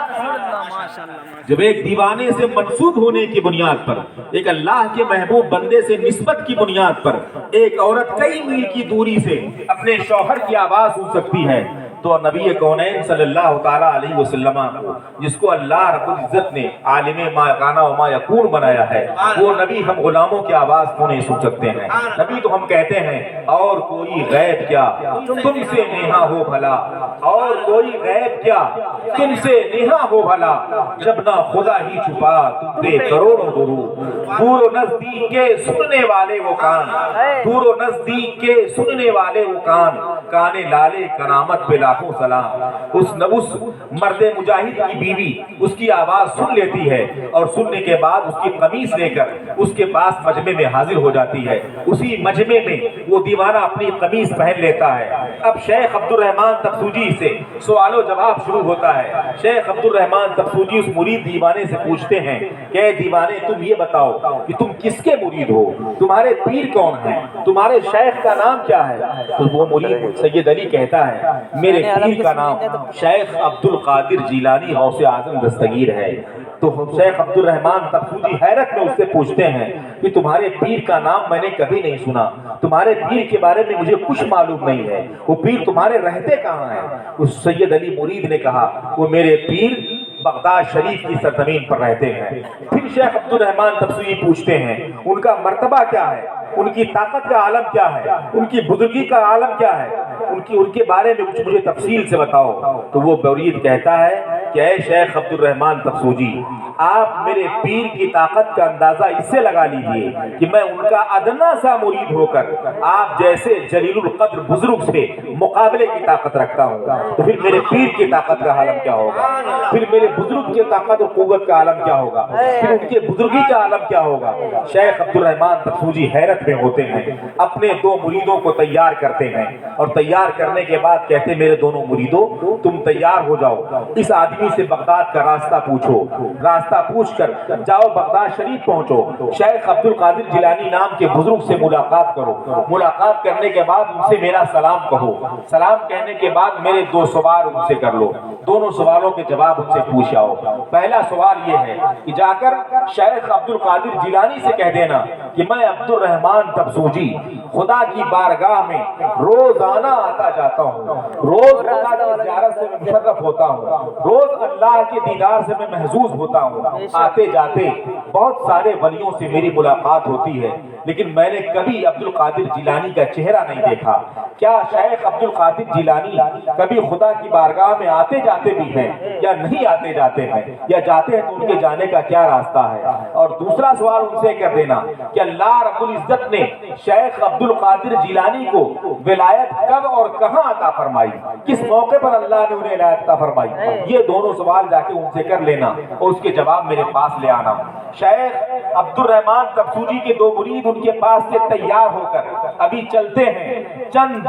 جب ایک دیوانے سے منسوب ہونے کی بنیاد پر، ایک اللہ کے محبوب بندے سے نسبت کی بنیاد پر ایک عورت کئی میل کی دوری سے اپنے شوہر کی آواز سن سکتی ہے تو نبی کونین صلی اللہ تعالیٰ علیہ وسلم کو، جس کو اللہ رب العزت نے عالم ما کان و ما یکون بنایا ہے، وہ نبی ہم غلاموں کی آواز کیوں نہیں سن سکتے ہیں؟ نبی تو ہم کہتے ہیں اور کوئی غیب کیا تم سے نیہا ہو بھلا، اور کوئی غیب کیا تم سے نیہا ہو بھلا، جب نہ خدا ہی چھپا تم پہ کروڑوں درود، دور و نزدیک کے سننے والے وہ کان، دور و نزدیک کے سننے والے وہ کان، کانے لالے کرامت پہ لاکھوں سلام۔ اس مرد مجاہد کی بیوی اس کی آواز سن لیتی ہے اور سننے کے بعد اس کی قمیص لے کر اس کے پاس مجمع میں حاضر ہو جاتی ہے۔ اسی مجمع میں وہ دیوانہ اپنی قمیص پہن لیتا ہے۔ اب شیخ عبد الرحمان تبسوری سے سوال و جواب شروع ہوتا ہے۔ شیخ عبد الرحمان تبسوری اس مرید دیوانے سے پوچھتے ہیں کہ اے دیوانے تم یہ بتاؤ کہ تم کس کے مرید ہو، تمہارے پیر کون ہیں، تمہارے شیخ کا نام کیا ہے؟ تو وہ مرید سید علی کہتا ہے میرے پیر کا نام شیخ عبد القادر جیلانی غوث اعظم دستگیر ہے۔ تو شیخ عبد الرحمان تبسوری حیرت میں اس سے پوچھتے ہیں کہ تمہارے پیر کا نام میں نے کبھی نہیں سنا، تمہارے پیر کے بارے میں مجھے کچھ معلوم نہیں ہے، وہ پیر تمہارے رہتے کہاں ہیں؟ اس سید علی مرید نے کہا وہ میرے پیر بغداد شریف کی سرزمین پر رہتے ہیں۔ پھر شیخ عبد الرحمان تبسوری پوچھتے ہیں ان کا مرتبہ کیا ہے، ان کی طاقت کا عالم کیا ہے، ان کی بزرگی کا عالم کیا ہے، ان کے بارے میں کچھ مجھے تفصیل سے بتاؤ۔ تو وہ مرید کہتا ہے کہ اے شیخ عبد الرحمان تبسوری، آپ میرے پیر کی طاقت کا اندازہ اس سے لگا لیجئے کہ میں ان کا ادنا سا مرید ہو کر آپ جیسے جلیل القدر بزرگ سے مقابلے کی طاقت رکھتا ہوں، تو پھر میرے پیر کی طاقت کا عالم کیا ہوگا، پھر میرے بزرگ کی طاقت و قوت کا عالم کیا ہوگا، پھر ان کے بزرگی کا عالم کیا ہوگا۔ شیخ عبد الرحمان تبسوری حیرت میں ہوتے ہیں، اپنے دو مریدوں کو تیار کرتے ہیں اور تیار تیار کرنے کے بعد کہتے میرے دونوں مریدوں تم تیار ہو جاؤ، اس آدمی سے بغداد کا راستہ پوچھو، راستہ پوچھ کر جاؤ بغداد شریف پہنچو، شیخ عبد القادر جیلانی نام کے بزرگ سے ملاقات کرو، ملاقات کرنے کے بعد ان سے میرا سلام کہو، سلام کہنے کے بعد میرے 2 سوال ان سے کر لو، دونوں سوالوں کے جواب ان سے پوچھ آؤ۔ پہلا سوال یہ ہے کہ جا کر شیخ عبد القادر جیلانی سے کہہ دینا کہ میں عبد الرحمن تبسوجی خدا کی بارگاہ میں روزانہ آتا جاتا ہوں، روز خدا کی زیارت سے میں مشرف ہوتا ہوں، روز اللہ کے دیدار سے میں محظوظ ہوتا ہوں، آتے جاتے بہت سارے ولیوں سے میری ملاقات ہوتی ہے، لیکن میں نے کبھی عبد القادر جیلانی کا چہرہ نہیں دیکھا۔ کیا شیخ عبد القادر جیلانی کبھی خدا کی بارگاہ میں آتے جاتے بھی ہیں یا نہیں آتے جاتے ہیں، یا جاتے ہیں تو ان کے جانے کا کیا راستہ ہے؟ اور دوسرا سوال ان سے کر دینا کہ اللہ رب العزت نے شیخ عبد القادر جیلانی کو ولایت کب اور کہاں عطا فرمائی، کس موقع پر اللہ نے انہیں ولایت عطا فرمائی؟ یہ دونوں سوال جا کے ان سے کر لینا اور اس کے جواب میرے پاس لے آنا۔ شیخ عبد الرحمن تبسوجی کے 2 مرید ان کے پاس سے تیار ہو کر ابھی چلتے ہیں، چند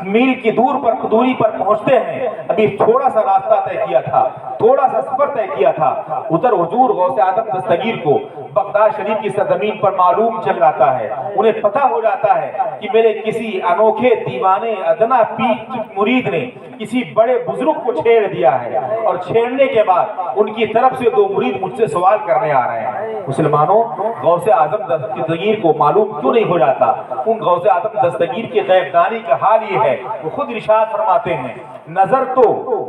میل کی دوری پر پہنچتے ہیں، ابھی تھوڑا سا راستہ طے کیا تھا، تھوڑا سا سفر طے کیا تھا، ادھر حضور غوث اعظم دستگیر کو بغداد شریف کی سرزمین پر معلوم چل جاتا ہے، انہیں پتہ ہو جاتا ہے کہ میرے کسی انوکھے دیوانے ادنا پیر مرید نے کسی بڑے بزرگ کو چھیڑ دیا ہے، اور چھیڑنے کے بعد ان کی طرف سے 2 مرید مجھ سے سوال کرنے آ رہے ہیں۔ مسلمانوں، غوث اعظم دستگیر کو معلوم کیوں نہیں ہو جاتا؟ ان غوث اعظم دستگیر کی غیبداری کا حال یہ ہے، وہ خود ارشاد فرماتے ہیں نظر تو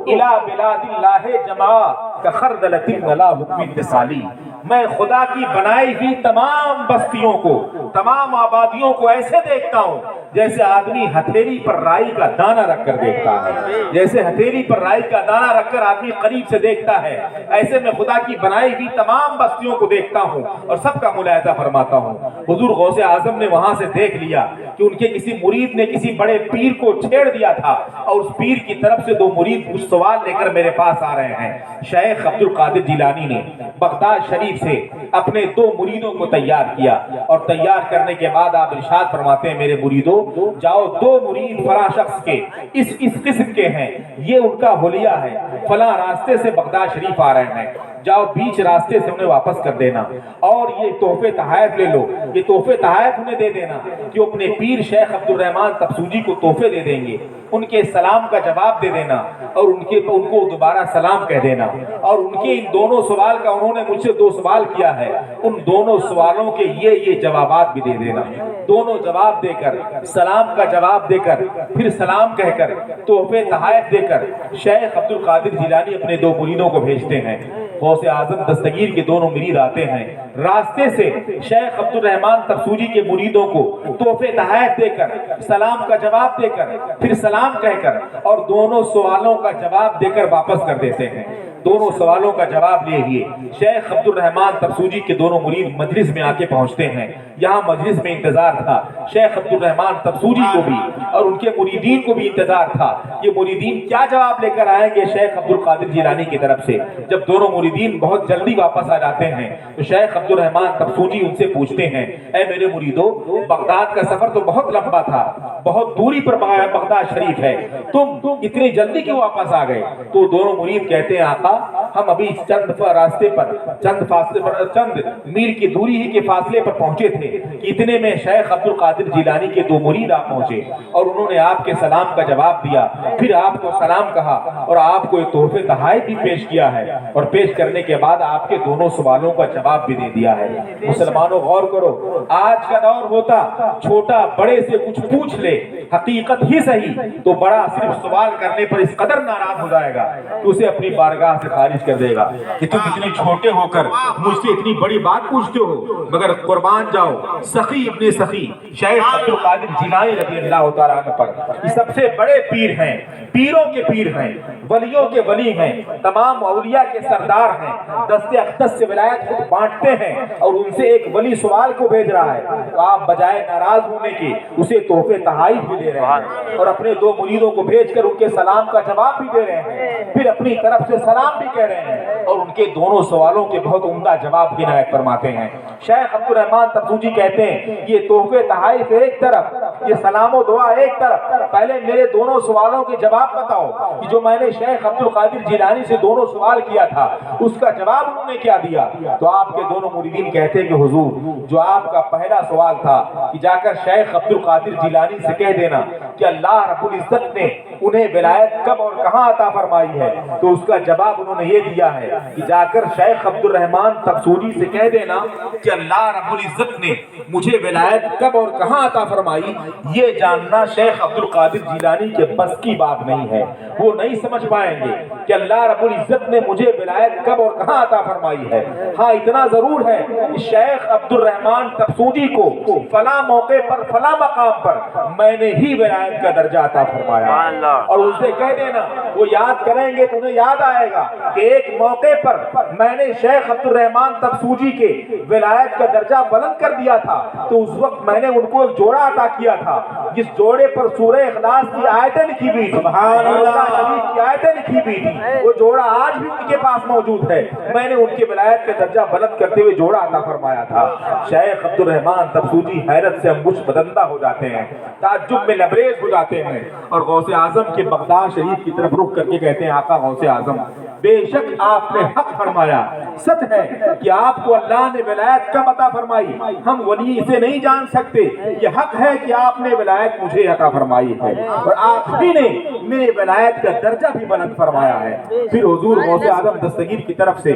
الی بلاد اللہ جماع کخردلۃ علی حکم اتصالی، میں خدا کی بنائی ہوئی تمام بستیوں کو، تمام آبادیوں کو ایسے دیکھتا ہوں جیسے آدمی ہتھیلی پر رائی کا دانہ رکھ کر دیکھتا ہے، جیسے ہتھیلی پر رائی کا دانہ رکھ کر آدمی قریب سے دیکھتا ہے، ایسے میں خدا کی بنائی ہوئی تمام بستیوں کو دیکھتا ہوں اور سب کا ملاحظہ فرماتا ہوں۔ حضور غوث اعظم نے وہاں سے دیکھ لیا کہ ان کے کسی مرید نے کسی بڑے پیر کو چھیڑ دیا تھا، اور اس پیر کی طرف سے 2 مرید کچھ سوال لے کر میرے پاس آ رہے ہیں۔ شیخ عبد القادر جیلانی نے بغداد شریف سے اپنے 2 مریدوں کو تیار کیا، اور تیار کرنے کے بعد آپ ارشاد فرماتے ہیں میرے مریدوں جاؤ 2 مرید فلاں شخص کے اس قسم کے ہیں، یہ ان کا حلیہ ہے، فلاں راستے سے بغداد شریف آ رہے ہیں، جاؤ بیچ راستے سے انہیں واپس کر دینا، اور یہ تحفے تحائف لے لو، یہ تحفے تحائف انہیں دے دینا کہ وہ اپنے پیر شیخ عبد الرحمن تبسوجی کو تحفے دے دیں گے، ان کے سلام کا جواب دے دینا، اور ان کو دوبارہ سلام کہہ دینا، اور ان کے ان دونوں سوال کا انہوں نے مجھ سے 2 سوال کیا ہے، ان دونوں سوالوں کے یہ جوابات بھی دے دینا۔ دونوں جواب دے کر، سلام کا جواب دے کر، پھر سلام کہہ کر، تحفے تحائف دے کر شیخ عبد القادر جیلانی اپنے 2 مریدوں کو بھیجتے ہیں۔ غوث اعظم دستگیر کے دونوں مرید آتے ہیں، راستے سے شیخ عبد الرحمن تبسوجی کے مریدوں کو تحفے تحائف دے کر، سلام کا جواب دے کر، پھر سلام کہہ کر، اور دونوں سوالوں کا جواب دے کر واپس کر دیتے ہیں۔ دونوں سوالوں کا جواب لے لیے شیخ عبد الرحمن تبسوجی کے دونوں مرید مجلس میں آ کے پہنچتے ہیں۔ یہاں مجلس میں انتظار تھا شیخ عبد الرحمن تبسوجی کو بھی اور ان کے مریدین کو بھی انتظار تھا، یہ مریدین کیا جواب لے کر آئیں گے شیخ عبد القادر جیلانی کی طرف سے۔ جب دونوں مریدین بہت جلدی واپس آ جاتے ہیں تو شیخ عبد الرحمن تبسوجی ان سے پوچھتے ہیں اے میرے مریدو، بغداد کا سفر تو بہت لمبا تھا، بہت دوری پر بغداد شریف ہے، تم اتنی جلدی کیوں واپس آ گئے؟ تو دونوں مرید کہتے ہیں آقا ہم ابھی چند راستے پر چند میل کی دوری ہی کے فاصلے پر پہنچے تھے کہ اتنے میں شیخ عبد القادر جیلانی کے 2 مرید آپ پہنچے اور انہوں نے آپ کے سلام کا جواب دیا، پھر آپ کو سلام کہا اور آپ کو ایک تحفے تحائف بھی پیش کیا ہے، اور پیش کرنے کے بعد آپ کے دونوں سوالوں کا جواب بھی دے دیا ہے۔ مسلمانوں غور کرو، آج کا دور ہوتا چھوٹا بڑے سے کچھ پوچھ لے حقیقت ہی صحیح تو بڑا صرف سوال کرنے پر اس قدر ناراض ہو جائے گا کہ اسے اپنی بارگاہ سے خارج کر دے گا کہ تم اتنے چھوٹے ہو کر مجھ سے اتنی بڑی بات پوچھتے ہو، مگر قربان جاؤ سخی ابن سخی شیخ عبد القادر جیلانی رضی اللہ تعالیٰ عنہ پر، یہ سب سے بڑے پیر ہیں، پیروں کے پیر ہیں، ولیوں کے ولی ہیں، تمام اولیاء کے سردار ہیں، دست اقدس سے ولایت خود بانٹتے ہیں، اور ان سے ایک ولی سوال کو بھیج رہا ہے تو آپ بجائے ناراض ہونے کے اسے تحفے تحائف بھی دے رہے ہیں، اور اپنے 2 مریدوں کو بھیج کر ان کے سلام کا جواب بھی دے رہے ہیں، پھر اپنی طرف سے سلام بھی کہہ رہے ہیں۔ اور ان کے دونوں سوالوں کے بہت عمدہ جواب بھی عنایت فرماتے ہیں۔ شیخ عبد الرحمان تبسوجی کہتے ہیں یہ تحفے تحائف ایک طرف، یہ سلام و دعا ایک طرف، پہلے میرے دونوں سوالوں کے جواب بتاؤ کہ جو میں نے شیخ عبد القادر جیلانی سے دونوں سوال کیا تھا اس کا جواب انہوں نے کیا دیا؟ تو آپ کے دونوں مریدین کہتے ہیں کہ حضور جو آپ کا پہلا سوال تھا کہ جا کر شیخ عبد القادر جیلانی سے کہہ دینا کہ اللہ رب العزت نے انہیں ولایت کب اور کہاں عطا فرمائی ہے، تو اس کا جواب انہوں نے یہ دیا ہے کہ جا کر شیخ عبد الرحمان تبسوجی سے کہہ دینا کہ اللہ رب العزت نے مجھے ولایت کب اور کہاں عطا فرمائی، یہ جاننا شیخ عبد القادر جیلانی کے بس کی بات نہیں ہے، وہ نہیں سمجھ پائیں گے کہ اللہ رب العزت نے مجھے ولایت کب اور کہاں عطا فرمائی ہے۔ ہاں اتنا ضرور ہے کہ شیخ عبد الرحمان تبسوجی کو فلاں موقع پر فلاں مقام پر میں نے ہی ولایت کا درجہ عطا فرمایا، اور اسے کہہ دینا وہ یاد کریں گے تو انہیں یاد آئے گا کہ ایک موقع پر میں نے شیخ عبد الرحمان تبسوجی کے ولایت کا درجہ بلند کر دیا تھا، تو اس وقت میں نے ان کو ایک جوڑا عطا کیا تھا جس جوڑے پر سورہ اخلاص کی آیتیں لکھی ہوئی تھی، سبحان اللہ شریف کی آیتیں لکھی ہوئی تھی، وہ جوڑا آج بھی ان کے پاس موجود ہے، میں نے ان کے ولایت کا درجہ بلند کرتے ہوئے جوڑا عطا فرمایا تھا۔ شیخ عبد الرحمان تبسوجی حیرت سے انگشت بدندہ ہو جاتے ہیں، تعجب میں لبریز ہو جاتے ہیں، اور غوث اعظم کے بغداد شریف کی طرف رخ کر کے کہتے ہیں آقا غوث اعظم بے شک آپ نے حق فرمایا، سچ ہے کہ آپ کو اللہ نے ولایت کب عطا فرمائی ہم ولی اسے نہیں جان سکتے، یہ حق ہے کہ آپ نے ولایت مجھے عطا فرمائی ہے اور آپ ہی نے میرے ولایت کا درجہ بھی بلند فرمایا ہے۔ پھر حضور غوث اعظم دستگیر کی طرف سے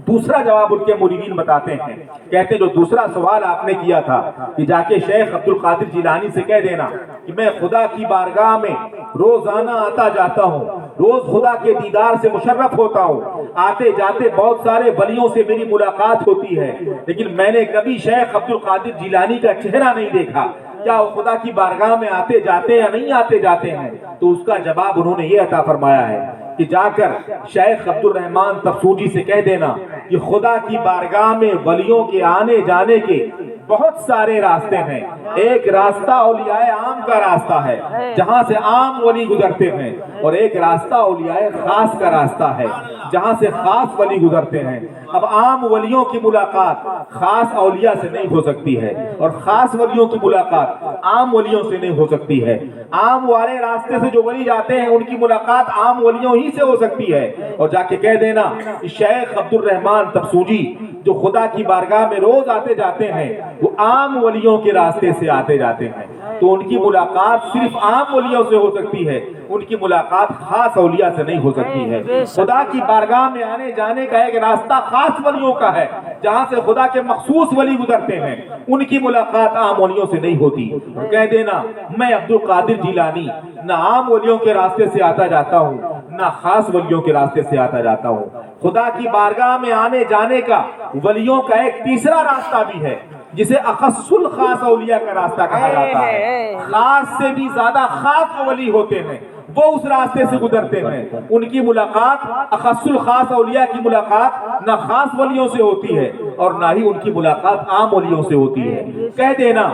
دوسرا جواب ان کے مریدین بتاتے ہیں، کہتے ہیں جو دوسرا سوال آپ نے کیا تھا کہ جا کے شیخ عبد القادر جیلانی سے کہہ دینا کہ میں خدا کی بارگاہ میں روزانہ آتا جاتا ہوں، روز خدا کے دیدار سے مشرف ہوتا ہوں، آتے جاتے بہت سارے ولیوں سے میری ملاقات ہوتی ہے، لیکن میں نے کبھی شیخ عبد القادر جیلانی کا چہرہ نہیں دیکھا، کیا وہ خدا کی بارگاہ میں آتے جاتے یا نہیں آتے جاتے ہیں؟ تو اس کا جواب انہوں نے یہ عطا فرمایا ہے کہ جا کر شیخ عبد الرحمان تبسوجی سے کہہ دینا کہ خدا کی بارگاہ میں ولیوں کے آنے جانے کے بہت سارے راستے ہیں، ایک راستہ اولیاء عام کا راستہ ہے جہاں سے عام ولی گزرتے ہیں، اور ایک راستہ اولیاء خاص کا راستہ ہے جہاں سے خاص ولی گزرتے ہیں۔ اب عام ولیوں کی ملاقات خاص اولیاء سے نہیں ہو سکتی ہے، اور خاص ولیوں کی ملاقات عام ولیوں سے نہیں ہو سکتی ہے۔ عام والے راستے سے جو ولی جاتے ہیں ان کی ملاقات عام ولیوں ہی سے ہو سکتی ہے، اور جا کے کہہ دینا کہ شیخ عبد الرحمان تبسوجی جو خدا کی بارگاہ میں روز آتے جاتے ہیں وہ عام ولیوں کے راستے سے آتے جاتے ہیں، تو ان کی ملاقات صرف عام ولیوں سے ہو سکتی ہے، ان کی ملاقات خاص اولیاء سے نہیں ہو سکتی ہے۔ خدا کی بارگاہ میں آنے جانے کا ایک راستہ خاص ولیوں کا ہے جہاں سے خدا کے مخصوص ولی گزرتے ہیں، ان کی ملاقات عام ولیوں سے نہیں ہوتی۔ کہہ دینا میں عبد القادر جیلانی نہ عام ولیوں کے راستے سے آتا جاتا ہوں نہ خاص ولیوں کے راستے سے آتا جاتا ہوں، خدا کی بارگاہ میں آنے جانے کا ولیوں کا ایک تیسرا راستہ بھی ہے جسے اخص الخاص اولیاء کا راستہ کہا جاتا ہے، خاص سے بھی زیادہ خاص ولی ہوتے ہیں وہ اس راستے سے گزرتے ہیں، ان کی ملاقات اخص الخاص اولیاء کی ملاقات نہ خاص ولیوں سے ہوتی ہے اور نہ ہی ان کی ملاقات عام ولیوں سے ہوتی ہے۔ کہہ دینا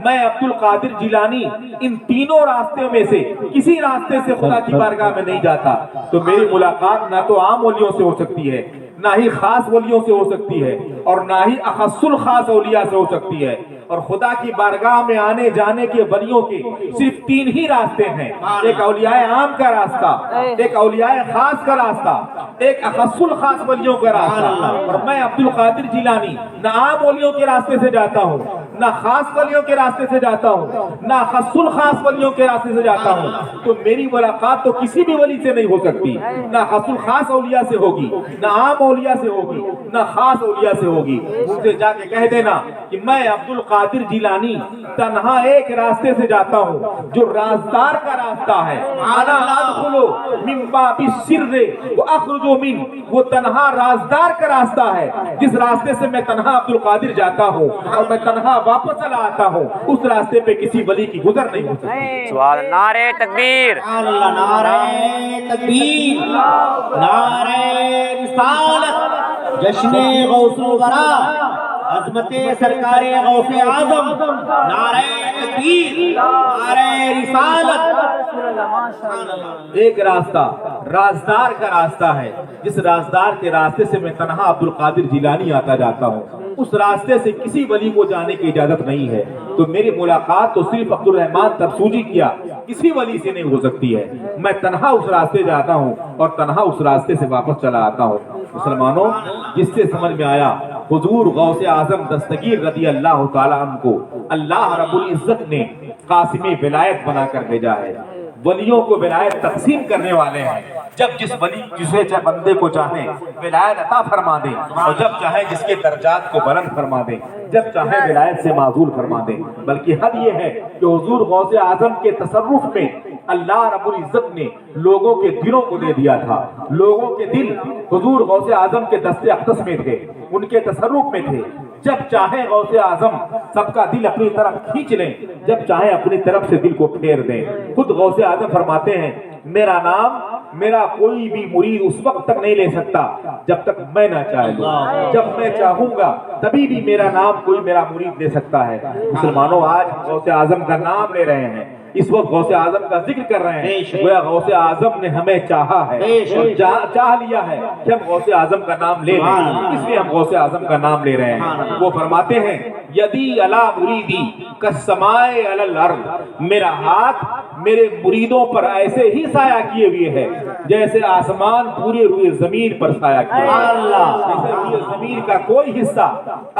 میں عبد القادر جیلانی ان تینوں راستوں میں سے کسی راستے سے خدا کی بارگاہ میں نہیں جاتا، تو میری ملاقات نہ تو عام ولیوں سے ہو سکتی ہے نہ ہی خاص ولیوں سے ہو سکتی ہے اور نہ ہی اخص الخاص اولیاء سے ہو سکتی ہے، اور خدا کی بارگاہ میں آنے جانے کے ولیوں کے صرف تین ہی راستے ہیں، ایک اولیاء عام کا راستہ، ایک اولیاء خاص کا راستہ، ایک اخص الخاص ولیوں کا راستہ، اور میں عبد القادر جیلانی نہ عام ولیوں کے راستے سے جاتا ہوں نہ خاص ولیوں کے راستے سے جاتا ہوں نہ اخص الخاص ولیوں کے راستے سے جاتا ہوں، تو میری ملاقات تو کسی بھی ولی سے نہیں ہو سکتی، نہ اخص الخاص اولیاء سے ہوگی نہ عام اولیاء سے ہوگی نہ خاص اولیاء سے ہوگی۔ ان سے جا کے کہہ دینا کہ میں عبد القادر جیلانی تنہا ایک راستے سے جاتا ہوں جو رازدار کا راستہ ہے، انا ادخل من باب السر واخرج من، وہ تنہا رازدار کا راستہ ہے جس راستے سے میں تنہا عبد القادر جاتا ہوں اور میں تنہا واپس چلا آتا ہوں، اس راستے پہ کسی ولی کی گزر نہیں ہو سکتی۔ سبحان اللہ، نعرہ تکبیر، اللہ، نعرہ تکبیر، نعرہ رسالت، جشن غوث الورا، عظمت سرکار غوث اعظم، نعرہ تکبیر، نعرہ رسالت۔ ایک راستہ رازدار کا راستہ ہے، جس رازدار کے راستے سے میں تنہا عبد القادر جیلانی آتا جاتا ہوں، اس راستے سے کسی ولی کو جانے کی اجازت نہیں ہے۔ تو میری ملاقات تو صرف عبد الرحمن ترسوجی کیا کسی ولی سے نہیں ہو سکتی ہے۔ میں تنہا اس راستے جاتا ہوں اور تنہا اس راستے سے واپس چلا آتا ہوں۔ مسلمانوں، جس سے سمجھ میں آیا حضور غوث اعظم دستگیر رضی اللہ تعالیٰ عنہ کو اللہ رب العزت نے قاسم ولایت بنا کر بھیجا ہے، ولیوں کو ولایت تقسیم کرنے والے ہیں۔ جب جس ولی جسے چاہے بندے کو چاہے ولایت عطا فرما دے، اور جب چاہے جس کے درجات کو بلند فرما دے، جب چاہے ولایت سے معزول فرما دے۔ بلکہ حد یہ ہے کہ حضور غوث اعظم کے تصرف میں اللہ رب العزت نے لوگوں کے دلوں کو دے دیا تھا۔ لوگوں کے دل حضور غوث اعظم کے دست اقدس میں تھے، ان کے تصرف میں تھے۔ جب چاہے غوث اعظم سب کا دل اپنی طرف کھینچ لیں، جب چاہے اپنی طرف سے دل کو پھیر دیں۔ خود غوث اعظم فرماتے ہیں، میرا نام میرا کوئی بھی مرید اس وقت تک نہیں لے سکتا جب تک میں نہ چاہے لوں، جب میں چاہوں گا تبھی بھی میرا نام کوئی میرا مرید لے سکتا ہے۔ مسلمانوں، آج غوث اعظم کا نام لے رہے ہیں، اس وقت غوث اعظم کا ذکر کر رہے ہیں، گویا غوث اعظم نے ہمیں چاہا ہے اور چاہ لیا ہے کہ ہم غوث اعظم کا نام لے لیں، اس لیے ہم غوث اعظم کا نام لے رہے ہیں۔ وہ فرماتے ہیں، یدی علی مریدی کالسماء علی الارض، میرا ہاتھ میرے مریدوں پر ایسے ہی سایہ کیے ہوئے ہے جیسے آسمان پورے روئے زمین پر سایہ کیے ہوئے ہے۔ جیسے روئے زمین کا کوئی حصہ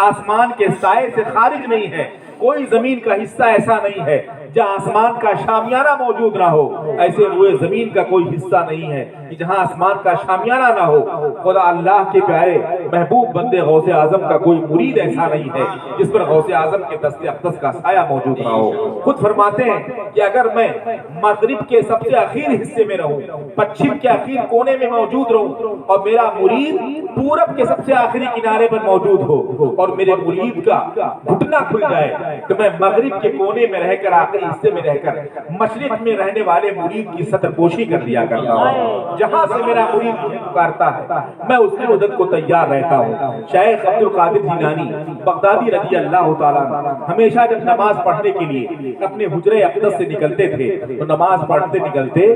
آسمان کے سائے سے خارج نہیں ہے، کوئی زمین کا حصہ ایسا نہیں ہے جہاں آسمان کا شامیانہ موجود نہ ہو، ایسے روئے زمین کا کوئی حصہ نہیں ہے کہ جہاں آسمان کا شامیانہ نہ ہو۔ خدا اللہ کے پیارے محبوب بندے غوث اعظم کا کوئی مرید ایسا نہیں ہے جس پر غوث اعظم کے دست اقدس کا سایہ موجود نہ ہو۔ خود فرماتے ہیں کہ اگر میں مغرب کے سب سے اخیر حصے میں رہوں، پچھم کے اخیر کونے میں موجود رہوں، اور میرا مرید پورب کے سب سے آخری کنارے پر موجود ہو، اور میرے مرید کا گھٹنا کھل جائے، تو میں مغرب کے کونے میں رہ کر آخری حصے میں رہ کر مشرق میں رہنے والے مرید کی سطر پوشی کر دیا کرتا ہوں۔ جہاں سے میرا مرید مجھے پکارتا ہے میں اس کی مدد کو تیار رہتا ہوں۔ شیخ عبد القادر جیلانی بغدادی رضی اللہ تعالیٰ عنہ ہمیشہ جب نماز پڑھنے کے لیے اپنے حجرے اقدس سے نکلتے تھے تو نماز پڑھتے نکلتے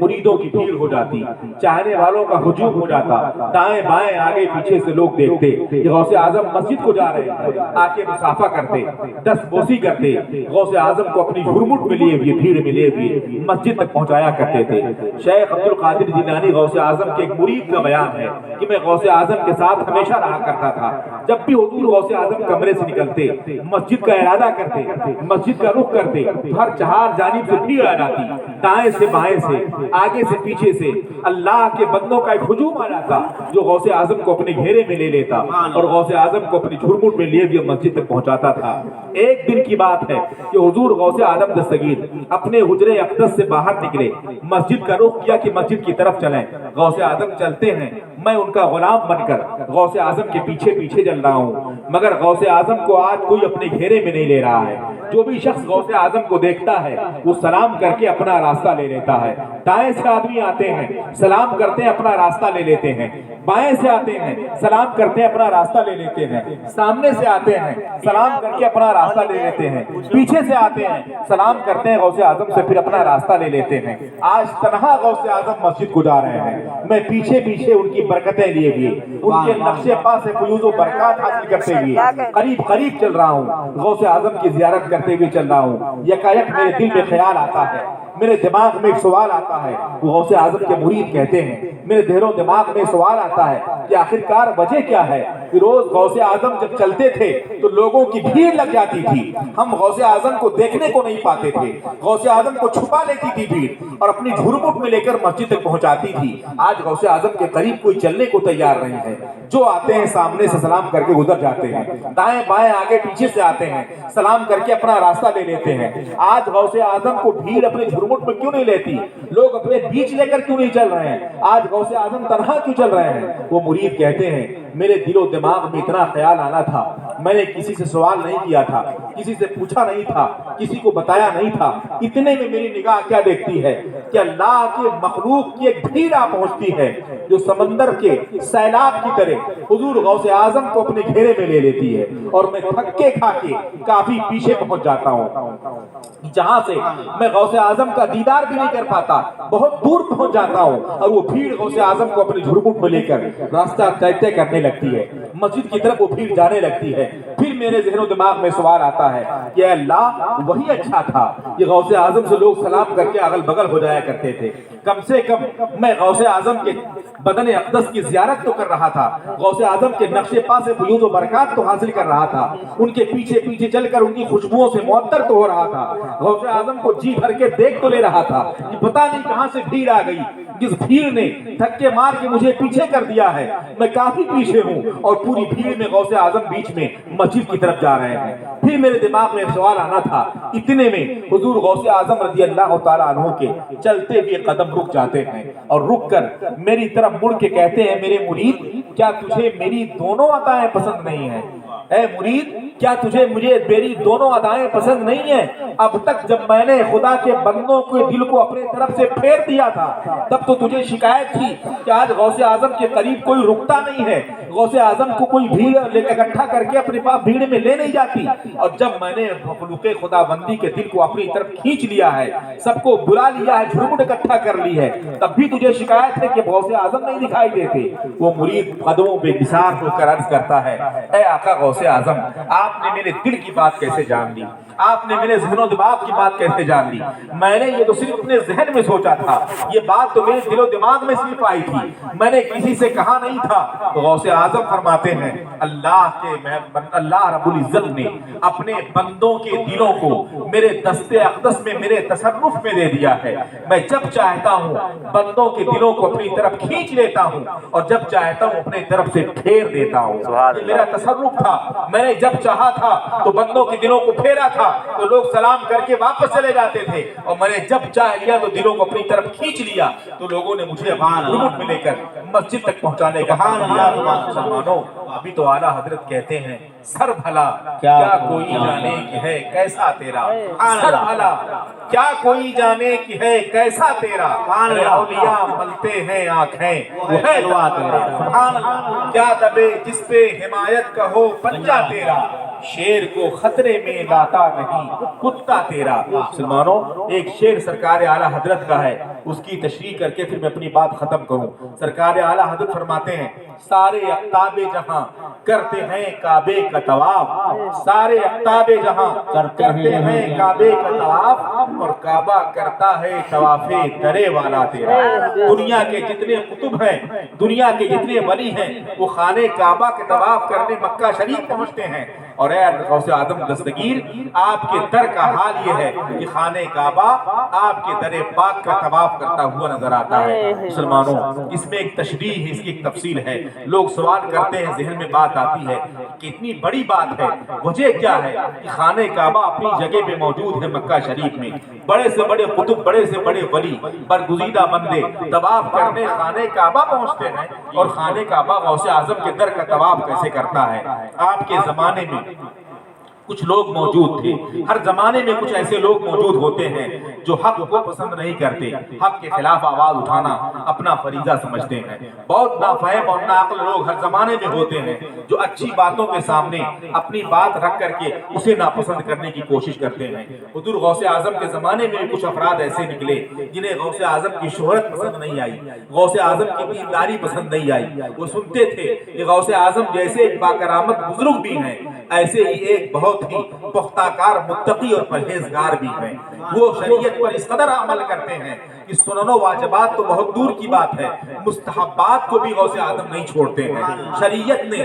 مریدوں کی بھیڑ ہو جاتی، چاہنے والوں کا ہجوم ہو جاتا، دائیں بائیں آگے پیچھے سے لوگ دیکھتے کہ غوث اعظم مسجد کو جا رہے ہیں، آ کے مصافحہ کرتے، دست بوسی کرتے، غوث اعظم کو اپنی جھرمٹ میں لیے ہوئے بھیڑ میں لیے ہوئے مسجد تک پہنچایا کرتے تھے۔ شیخ عبد القادر جیلانی غوث اعظم کے ایک مرید کا بیان ہے کہ میں غوث اعظم کے ساتھ ہمیشہ رہا کرتا تھا، جب بھی حضور غوث اعظم کمرے سے نکلتے مسجد کا ارادہ کرتے، مسجد کا رخ کرتے، ہر چہار جانب سے بھیڑ آ جاتی، دائیں سے بائیں سے آگے سے پیچھے سے اللہ کے بندوں کا ایک ہجوم آ جاتا جو غوث اعظم کو اپنے گھیرے میں لے لیتا اور غوث اعظم کو اپنی جھرمٹ میں لیے ہوئے مسجد تک پہنچاتا تھا۔ ایک دن کی بات ہے کہ حضور غوث اعظم دستگیر اپنے حجرے اقدس سے باہر نکلے، مسجد کا رخ کیا کہ مسجد کی طرف چلیں۔ غوث اعظم چلتے ہیں، میں ان کا غلام بن کر غوث اعظم کے پیچھے پیچھے چل رہا ہوں، مگر غوث اعظم کو آج کوئی اپنے گھیرے میں نہیں لے رہا ہے۔ جو بھی شخص غوث اعظم کو دیکھتا ہے وہ سلام کر کے اپنا راستہ لے لیتا ہے۔ دائیں سے آدمی آتے ہیں، سلام کرتے ہیں، اپنا راستہ لے لیتے ہیں، بائیں سے آتے ہیں، سلام کرتے ہیں، اپنا راستہ لے لیتے ہیں، سامنے سے آتے ہیں، سلام کر کے اپنا راستہ لے لیتے ہیں، پیچھے سے آتے ہیں، سلام کرتے ہیں غوث اعظم سے، پھر اپنا راستہ لے لیتے ہیں۔ آج تنہا غوث اعظم مسجد کو جا رہے ہیں، میں پیچھے پیچھے ان کی برکتیں لیے ہوئے، ان کے نقش پا سے فیوز و برکات حاصل کرتے ہوئے قریب قریب چل رہا ہوں، غوث اعظم کی زیارت کرتے ہوئے چل رہا ہوں۔ یکایک میرے دل میں خیال آتا ہے، میرے دماغ میں ایک سوال آتا ہے، وہ غوث اعظم کے مرید کہتے ہیں، میرے ذہن و دماغ میں سوال آتا ہے کہ آخرکار وجہ کیا ہے کہ روز غوث اعظم جب چلتے تھے تو لوگوں کی بھیڑ لگ جاتی تھی، ہم غوث اعظم کو دیکھنے کو نہیں پاتے تھے، غوث اعظم کو چھپا لیتی تھی بھیڑ اور اپنی جھرمٹ میں لے کر مسجد تک پہنچاتی تھی۔ آج غوث اعظم کے قریب کوئی چلنے کو تیار نہیں ہے، جو آتے ہیں سامنے سے سلام کر کے گزر جاتے ہیں، دائیں بائیں آگے پیچھے سے آتے ہیں، سلام کر کے اپنا راستہ لے لیتے ہیں۔ آج غوث اعظم کو بھیڑ اپنے جھرمٹ میں کیوں نہیں لیتی؟ لوگ اپنے بیچ لے کر کیوں نہیں چل رہے ہیں؟ آج غوث اعظم تنہا کیوں چل رہے ہیں؟ وہ مرید کہتے ہیں میرے دل و دماغ میں اتنا خیال آنا تھا، میں نے کسی سے سوال نہیں کیا تھا، کسی سے پوچھا نہیں تھا، کسی کو بتایا نہیں تھا، اتنے میں میری نگاہ کیا دیکھتی ہے کہ اللہ کے مخلوق کی ایک بھیڑ آ پہنچتی ہے جو سمندر کے سیلاب کی طرح حضور غوث اعظم کو اپنے گھیرے میں لے لیتی ہے، اور میں تھکے کھا کے کافی پیچھے پہنچ جاتا ہوں، جہاں سے میں غوث اعظم کا دیدار بھی نہیں کر پاتا، بہت دور پہنچ جاتا ہوں، اور وہ بھیڑ غوث اعظم کو اپنے جھرمٹ میں لے کر راستہ طے کرنے لگتی ہے، مسجد کی طرف وہ بھیڑ جانے لگتی ہے۔ پھر میرے ذہن و دماغ میں سوال آتا ہے کہ اے اللہ، وہی اچھا تھا، یہ غوث اعظم سے لوگ سلام کر کے اگل بغل ہو جایا کرتے تھے، کم سے کم میں غوث اعظم کے بدن اقدس کی زیارت تو کر رہا تھا، غوث اعظم کے نقش پا سے فیوز و برکات تو حاصل کر رہا تھا، ان کے پیچھے پیچھے چل کر ان کی خوشبوؤں سے معطر تو ہو رہا تھا، غوث اعظم کو جی بھر کے دیکھ تو لے رہا تھا، یہ پتہ نہیں کہاں سے بھیڑ آ گئی، جس بھیڑ نے دھکے مار کے مجھے پیچھے کر دیا ہے، میں کافی پیچھے ہوں، اور پوری بھیڑ میں غوث اعظم بیچ میں مسجد کی طرف جا رہے ہیں۔ پھر میرے دماغ میں ایک سوال آنا تھا، اتنے میں حضور غوث اعظم رضی اللہ تعالیٰ عنہ کے چلتے ہوئے قدم رک جاتے ہیں، اور رک کر میری طرف مڑ کے کہتے ہیں، میرے مرید، کیا تجھے میری دونوں عطائیں پسند نہیں ہیں؟ اے مرید، کیا تجھے مجھے میری دونوں ادائیں پسند نہیں ہیں؟ اب تک جب میں نے خدا کے بندوں کے دل کو اپنے طرف سے پھیر دیا تھا، تب تو تجھے شکایت تھی کہ آج غوث اعظم کے قریب کوئی رکتا نہیں ہے، غوث اعظم کو کوئی بھیڑ اکٹھا کر کے اپنے پاس بھیڑ میں لے نہیں جاتی، اور جب میں نے مخلوق خدا بندی کے دل کو اپنی طرف کھینچ لیا ہے، سب کو بلا لیا ہے، جھرمٹ اکٹھا کر لی ہے، تب بھی تجھے شکایت ہے کہ غوث اعظم نہیں دکھائی دیتے۔ وہ مرید قدموں پہ نثار ہو کر عرض کرتا ہے، اے آقا غوث اعظم، آپ نے میرے دل کی بات کیسے جان لی؟ آپ نے میرے ذہن و دماغ کی بات کیسے جان لی؟ میں نے یہ تو صرف اپنے ذہن میں سوچا تھا، یہ بات تو میرے دل و دماغ میں صرف آئی تھی، میں نے کسی سے کہا نہیں تھا۔ تو غوث اعظم فرماتے ہیں، اللہ رب العزت نے اپنے بندوں کے دلوں کو میرے دست اقدس میں، میرے تصرف میں دے دیا ہے، میں جب چاہتا ہوں بندوں کے دلوں کو اپنی طرف کھینچ لیتا ہوں، اور جب چاہتا ہوں اپنی طرف سے پھیر دیتا ہوں، یہ میرا تصرف تھا۔ میں نے جب چاہا تھا تو بندوں کے دلوں کو پھیرا تھا تو لوگ سلام کر کے واپس چلے جاتے تھے، اور میں نے جب چاہ لیا تو دلوں کو اپنی طرف کھینچ لیا تو لوگوں نے مجھے رکوع میں لے کر مسجد تک پہنچانے کا حکم دیا۔ مسلمانوں، ابھی تو اعلیٰ حضرت کہتے ہیں، سر بھلا کیا کوئی جانے کہ ہے کیسا تیرا، سر بھلا کیا کوئی جانے کہ ہے کیسا تیرا، اولیاء ملتے ہیں آنکھیں وہ ہے دعا تیرا، سبحان اللہ، کیا دبے جس پہ حمایت کا ہو پنجہ تیرا، شیر کو خطرے میں لاتا نہیں کتا تیرا۔ مسلمانوں، ایک شعر سرکار اعلیٰ حضرت کا ہے، اس کی تشریح کر کے پھر میں اپنی بات ختم کروں۔ سرکار اعلیٰ حضرت فرماتے ہیں، سارے اقطاب جہاں کرتے ہیں کعبے کا طواف، سارے اقطاب جہاں کرتے ہیں کعبے کا طواف، اور کعبہ کرتا ہے طواف درے والا تیرا۔ دنیا کے جتنے قطب ہیں، دنیا کے جتنے ولی ہیں، وہ خانے کعبہ کے طواف کرنے مکہ شریف پہنچتے ہیں، اور اے غوث اعظم دستگیر، آپ کے در کا حال یہ ہے کہ خانہ کعبہ آپ کے در پاک کا طواف کرتا ہوا نظر آتا ہے۔ مسلمانوں، اس میں ایک تشریح ہے، اس کی ایک تفصیل ہے، لوگ سوال کرتے ہیں، ذہن میں بات آتی ہے کہ اتنی بڑی بات ہے، وجہ کیا ہے کہ خانہ کعبہ اپنی جگہ پہ موجود ہے مکہ شریف میں، بڑے سے بڑے قطب، بڑے سے بڑے ولی، برگزیدہ بندے طواف کرنے خانہ کعبہ پہنچتے ہیں، اور خانہ کعبہ غوث اعظم کے در کا طواف کیسے کرتا ہے؟ آپ کے زمانے میں کچھ لوگ موجود تھے، ہر زمانے میں کچھ ایسے لوگ موجود ہوتے ہیں جو حق کو پسند نہیں کرتے، حق کے خلاف آواز اٹھانا اپنا فریضہ سمجھتے ہیں۔ بہت نافہم اور ناعقل لوگ ہر زمانے میں ہوتے ہیں جو اچھی باتوں کے سامنے اپنی بات رکھ کر کے اسے ناپسند کرنے کی کوشش کرتے ہیں۔ حضور غوث اعظم کے زمانے میں کچھ افراد ایسے نکلے جنہیں غوث اعظم کی شہرت پسند نہیں آئی، غوث اعظم کی دینداری پسند نہیں آئی، وہ سنتے تھے کہ غوث اعظم جیسے ایک باکرامت بزرگ بھی ہیں، ایسے ہی ایک بہت ہی پختہ کار متقی اور پرہیزگار بھی ہیں، وہ شریعت پر اس قدر عمل کرتے ہیں کہ سنن و واجبات تو بہت دور کی بات ہے، مستحبات کو بھی غوث اعظم نہیں چھوڑتے ہیں۔ شریعت نے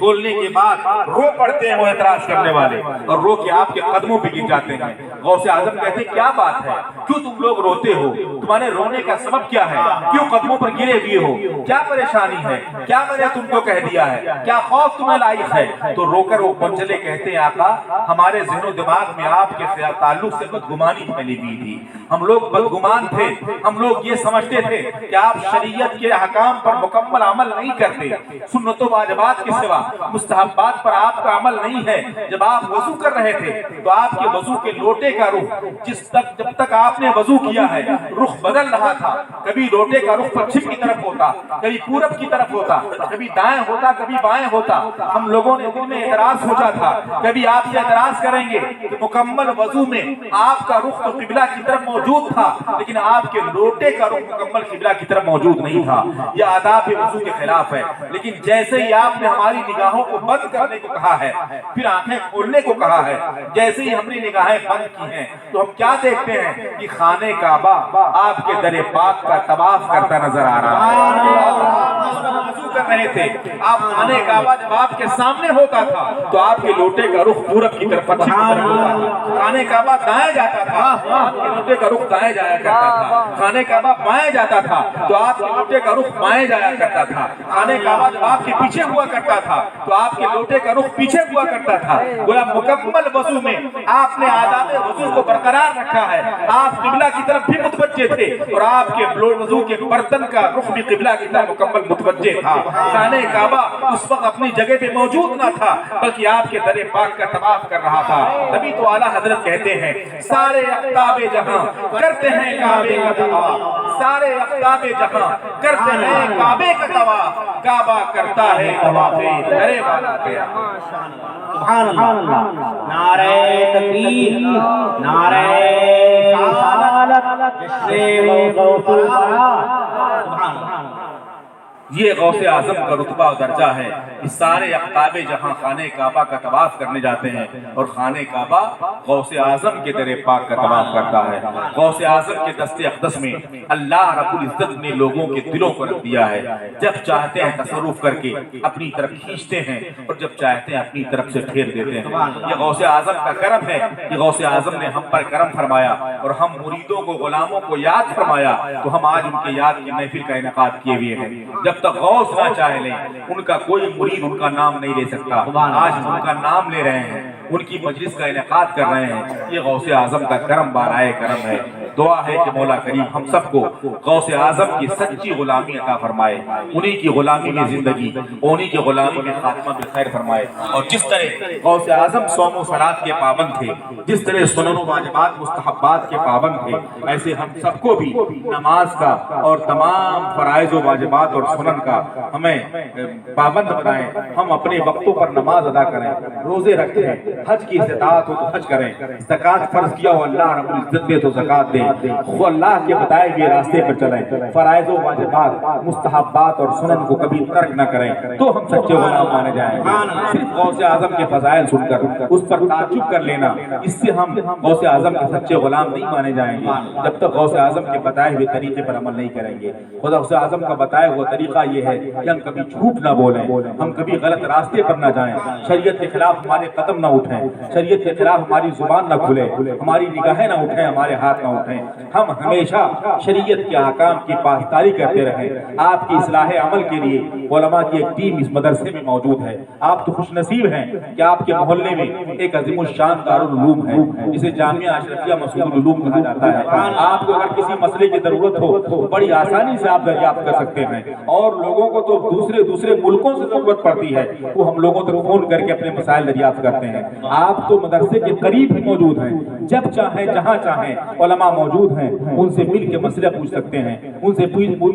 کھولنے کے بعد رو پڑتے ہیں وہ اعتراض کرنے والے، اور رو کے آپ کے قدموں پہ گر جاتے ہیں۔ غوث اعظم کہتے ہیں کیا بات ہے، کیوں تم لوگ روتے ہو، تمہارے رونے کا سبب کیا ہے، کیوں قدموں پر گرے ہوئے ہو، کیا پریشانی ہے، کیا میں نے تم کو کہہ دیا ہے، کیا خوف تمہیں لاحق ہے؟ تو رو کر وہ منچلے کہتے ہیں آقا ہمارے ذہن و دماغ میں آپ کے تعلق سے بدگمانی پھیلی ہوئی تھی، ہم لوگ بدگمان تھے، ہم لوگ یہ سمجھتے تھے کہ آپ شریعت کے احکام پر مکمل عمل نہیں کرتے، سنت و واجبات کے سوا مستحبات پر آپ کا عمل نہیں ہے۔ جب آپ وضو کر رہے تھے تو آپ کے وضو کے لوٹے کا رخ جب تک آپ نے وضو کیا ہے رخ بدل رہا تھا، کبھی لوٹے کا رخ پچھم کی طرف ہوتا، کبھی پورب کی طرف ہوتا، کبھی دائیں ہوتا، کبھی بائیں ہوتا۔ ہم لوگوں نے دل میں اعتراض سوچا تھا کبھی آپ سے اعتراض کریں گے کہ مکمل وضو میں آپ کا رخ تو قبلہ کی طرف موجود تھا لیکن آپ کے لوٹے کا رخ مکمل قبلہ کی طرف موجود نہیں تھا، یہ آداب وضو کے خلاف ہے۔ لیکن جیسے ہی آپ نے ہماری نگاہوں کو بند کرنے کو کہا ہے، پھر آنکھیں کھولنے کو کہا ہے، جیسے ہی ہم نے نگاہیں بند کی ہیں تو ہم کیا دیکھتے ہیں کہ خانہ کعبہ آپ کے در پاک کا طواف کرتا نظر آ رہا ہے۔ وضو کر رہے تھے آپ، خانہ کعبہ جب آپ کے سامنے ہوتا تھا تو آپ کے لوٹے کا رخ پورب کی طرف پچھم کی طرف ہوتا تھا، خانہ کعبہ دائیں جاتا تھا آپ کے لوٹے کا رخ دائیں جایا کرتا تھا، خانہ کعبہ بائیں جاتا تھا تو آپ کے لوٹے کا رخ بائیں جایا کرتا تھا، خانہ کعبہ جب آپ کے پیچھے ہوا کرتا تھا تو آپ کے لوٹے کا رخ پیچھے ہوا کرتا تھا۔ گویا مکمل وضو میں آپ نے آداب وضو کو برقرار رکھا ہے، آپ قبلہ کی طرف بھی متوجہ تھے اور آپ کے وضو کے برتن کا رخ بھی قبلہ کی طرف مکمل متوجہ تھا۔ خانہ کعبہ اس وقت اپنی جگہ پہ موجود نہ تھا بلکہ آپ کے در پاک کا طواف کر رہا تھا۔ تبھی تو اعلیٰ حضرت کہتے ہیں سارے اقطاب جہاں کرتے ہیں کعبے کا طواف، سارے اقطاب جہاں کرتے ہیں کعبے کا طواف، کعبہ کرتا ہے طواف در والا پہ۔ سبحان اللہ، نعرہ تکبیر، نعرہ رسالت، جشن غوث الورا، سبحان اللہ۔ یہ غوث اعظم کا رتبہ و درجہ ہے۔ اس سارے اقطاب جہاں خانہ کعبہ کا طواف کرنے جاتے ہیں اور خانہ کعبہ غوث اعظم کے در پاک کا طواف کرتا ہے۔ غوث اعظم کے دست اقدس میں اللہ رب العزت نے لوگوں کے دلوں کو رکھ دیا ہے، جب چاہتے ہیں تصرف کر کے اپنی طرف کھینچتے ہیں اور جب چاہتے ہیں اپنی طرف سے پھیر دیتے ہیں۔ یہ غوث اعظم کا کرم ہے کہ غوث اعظم نے ہم پر کرم فرمایا اور ہم مریدوں کو، غلاموں کو یاد فرمایا تو ہم آج ان کے یاد کی محفل کا انعقاد کیے ہوئے ہیں۔ جب تک غوث نہ چاہ لیں ان کا کوئی مرید ان کا نام نہیں لے سکتا، آج ان کا نام لے رہے ہیں، ان کی مجلس کا انعقاد کر رہے ہیں، یہ غوث اعظم کا کرم بارائے کرم ہے۔ دعا ہے کہ مولا کریم ہم سب کو غوث اعظم کی سچی غلامی عطا فرمائے، انہی کی غلامی میں زندگی، انہی کی غلامی میں خاتمہ بالخیر فرمائے۔ اور جس طرح غوث اعظم صوم و صلاۃ کے پابند تھے، جس طرح سنن و واجبات مستحبات کے پابند تھے، ایسے ہم سب کو بھی نماز کا اور تمام فرائض و واجبات اور سنن کا ہمیں پابند بنائیں، ہم اپنے وقتوں پر نماز ادا کریں، روزے رکھیں، حج کی استطاعت ہو تو حج کریں، زکوٰۃ فرض کیا ہو اللہ رب العزت دے تو زکوٰۃ دیں، وہ اللہ کے بتائے ہوئے راستے پر چلیں، فرائض و واجبات مستحبات اور سنن کو کبھی ترک نہ کریں تو ہم سچے غلام مانے جائیں گے۔ صرف غوث اعظم کے فضائل سن کر اس پر تعجب کر لینا، اس سے ہم غوث اعظم کے سچے غلام نہیں مانے جائیں گے جب تک غوث اعظم کے بتائے ہوئے طریقے پر عمل نہیں کریں گے۔ غوث اعظم کا بتایا ہوا طریقہ یہ ہے کہ ہم کبھی جھوٹ نہ بولیں، ہم کبھی غلط راستے پر نہ جائیں، شریعت کے خلاف ہمارے قدم نہ اٹھیں، شریعت کے خلاف ہماری زبان نہ کھلے، ہماری نگاہیں نہ اٹھیں، ہمارے ہاتھ نہ اٹھیں۔ ہم ہمیشہ شریعت کے احکام کی پاسداری کرتے رہیں۔ آپ کی اصلاح عمل کے لیے علماء کی ایک ٹیم اس مدرسے میں موجود ہے۔ آپ تو خوش نصیب ہیں کہ آپ کے محلے میں ایک عظیم الشان دارالعلوم ہے جسے جامعہ اشرفیہ مسعود العلوم کہا جاتا ہے۔ آپ کو اگر کسی مسئلے کی ضرورت ہو تو بڑی آسانی سے آپ دریافت کر سکتے ہیں، اور لوگوں کو تو دوسرے ملکوں سے ضرورت پڑتی ہے، وہ ہم لوگوں تک فون کر کے اپنے مسائل دریافت کرتے ہیں۔ آپ تو مدرسے کے قریب ہی موجود ہیں، جب چاہیں جہاں چاہیں علماء موجود ہیں، ان سے مل کے مسئلہ پوچھ سکتے ہیں، ان سے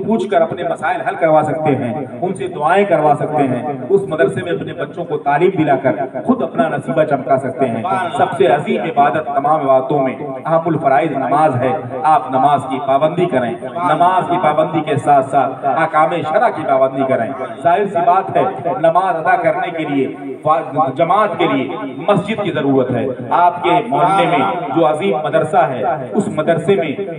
پوچھ کر اپنے مسائل حل کروا سکتے ہیں، ان سے دعائیں کروا سکتے ہیں، اس مدرسے میں اپنے بچوں کو تعلیم دلا کر خود اپنا نصیبہ چمکا سکتے ہیں۔ سب سے عظیم عبادت تمام عبادتوں میں اہم الفرائض نماز ہے۔ آپ نماز کی پابندی کریں، نماز کی پابندی کے ساتھ ساتھ احکام شرع کی پابندی کریں۔ ظاہر سی بات ہے نماز ادا کرنے کے لیے جماعت کے لیے مسجد کی ضرورت ہے۔ آپ کے محلے میں جو عظیم مدرسہ ہے اس مدرسے میں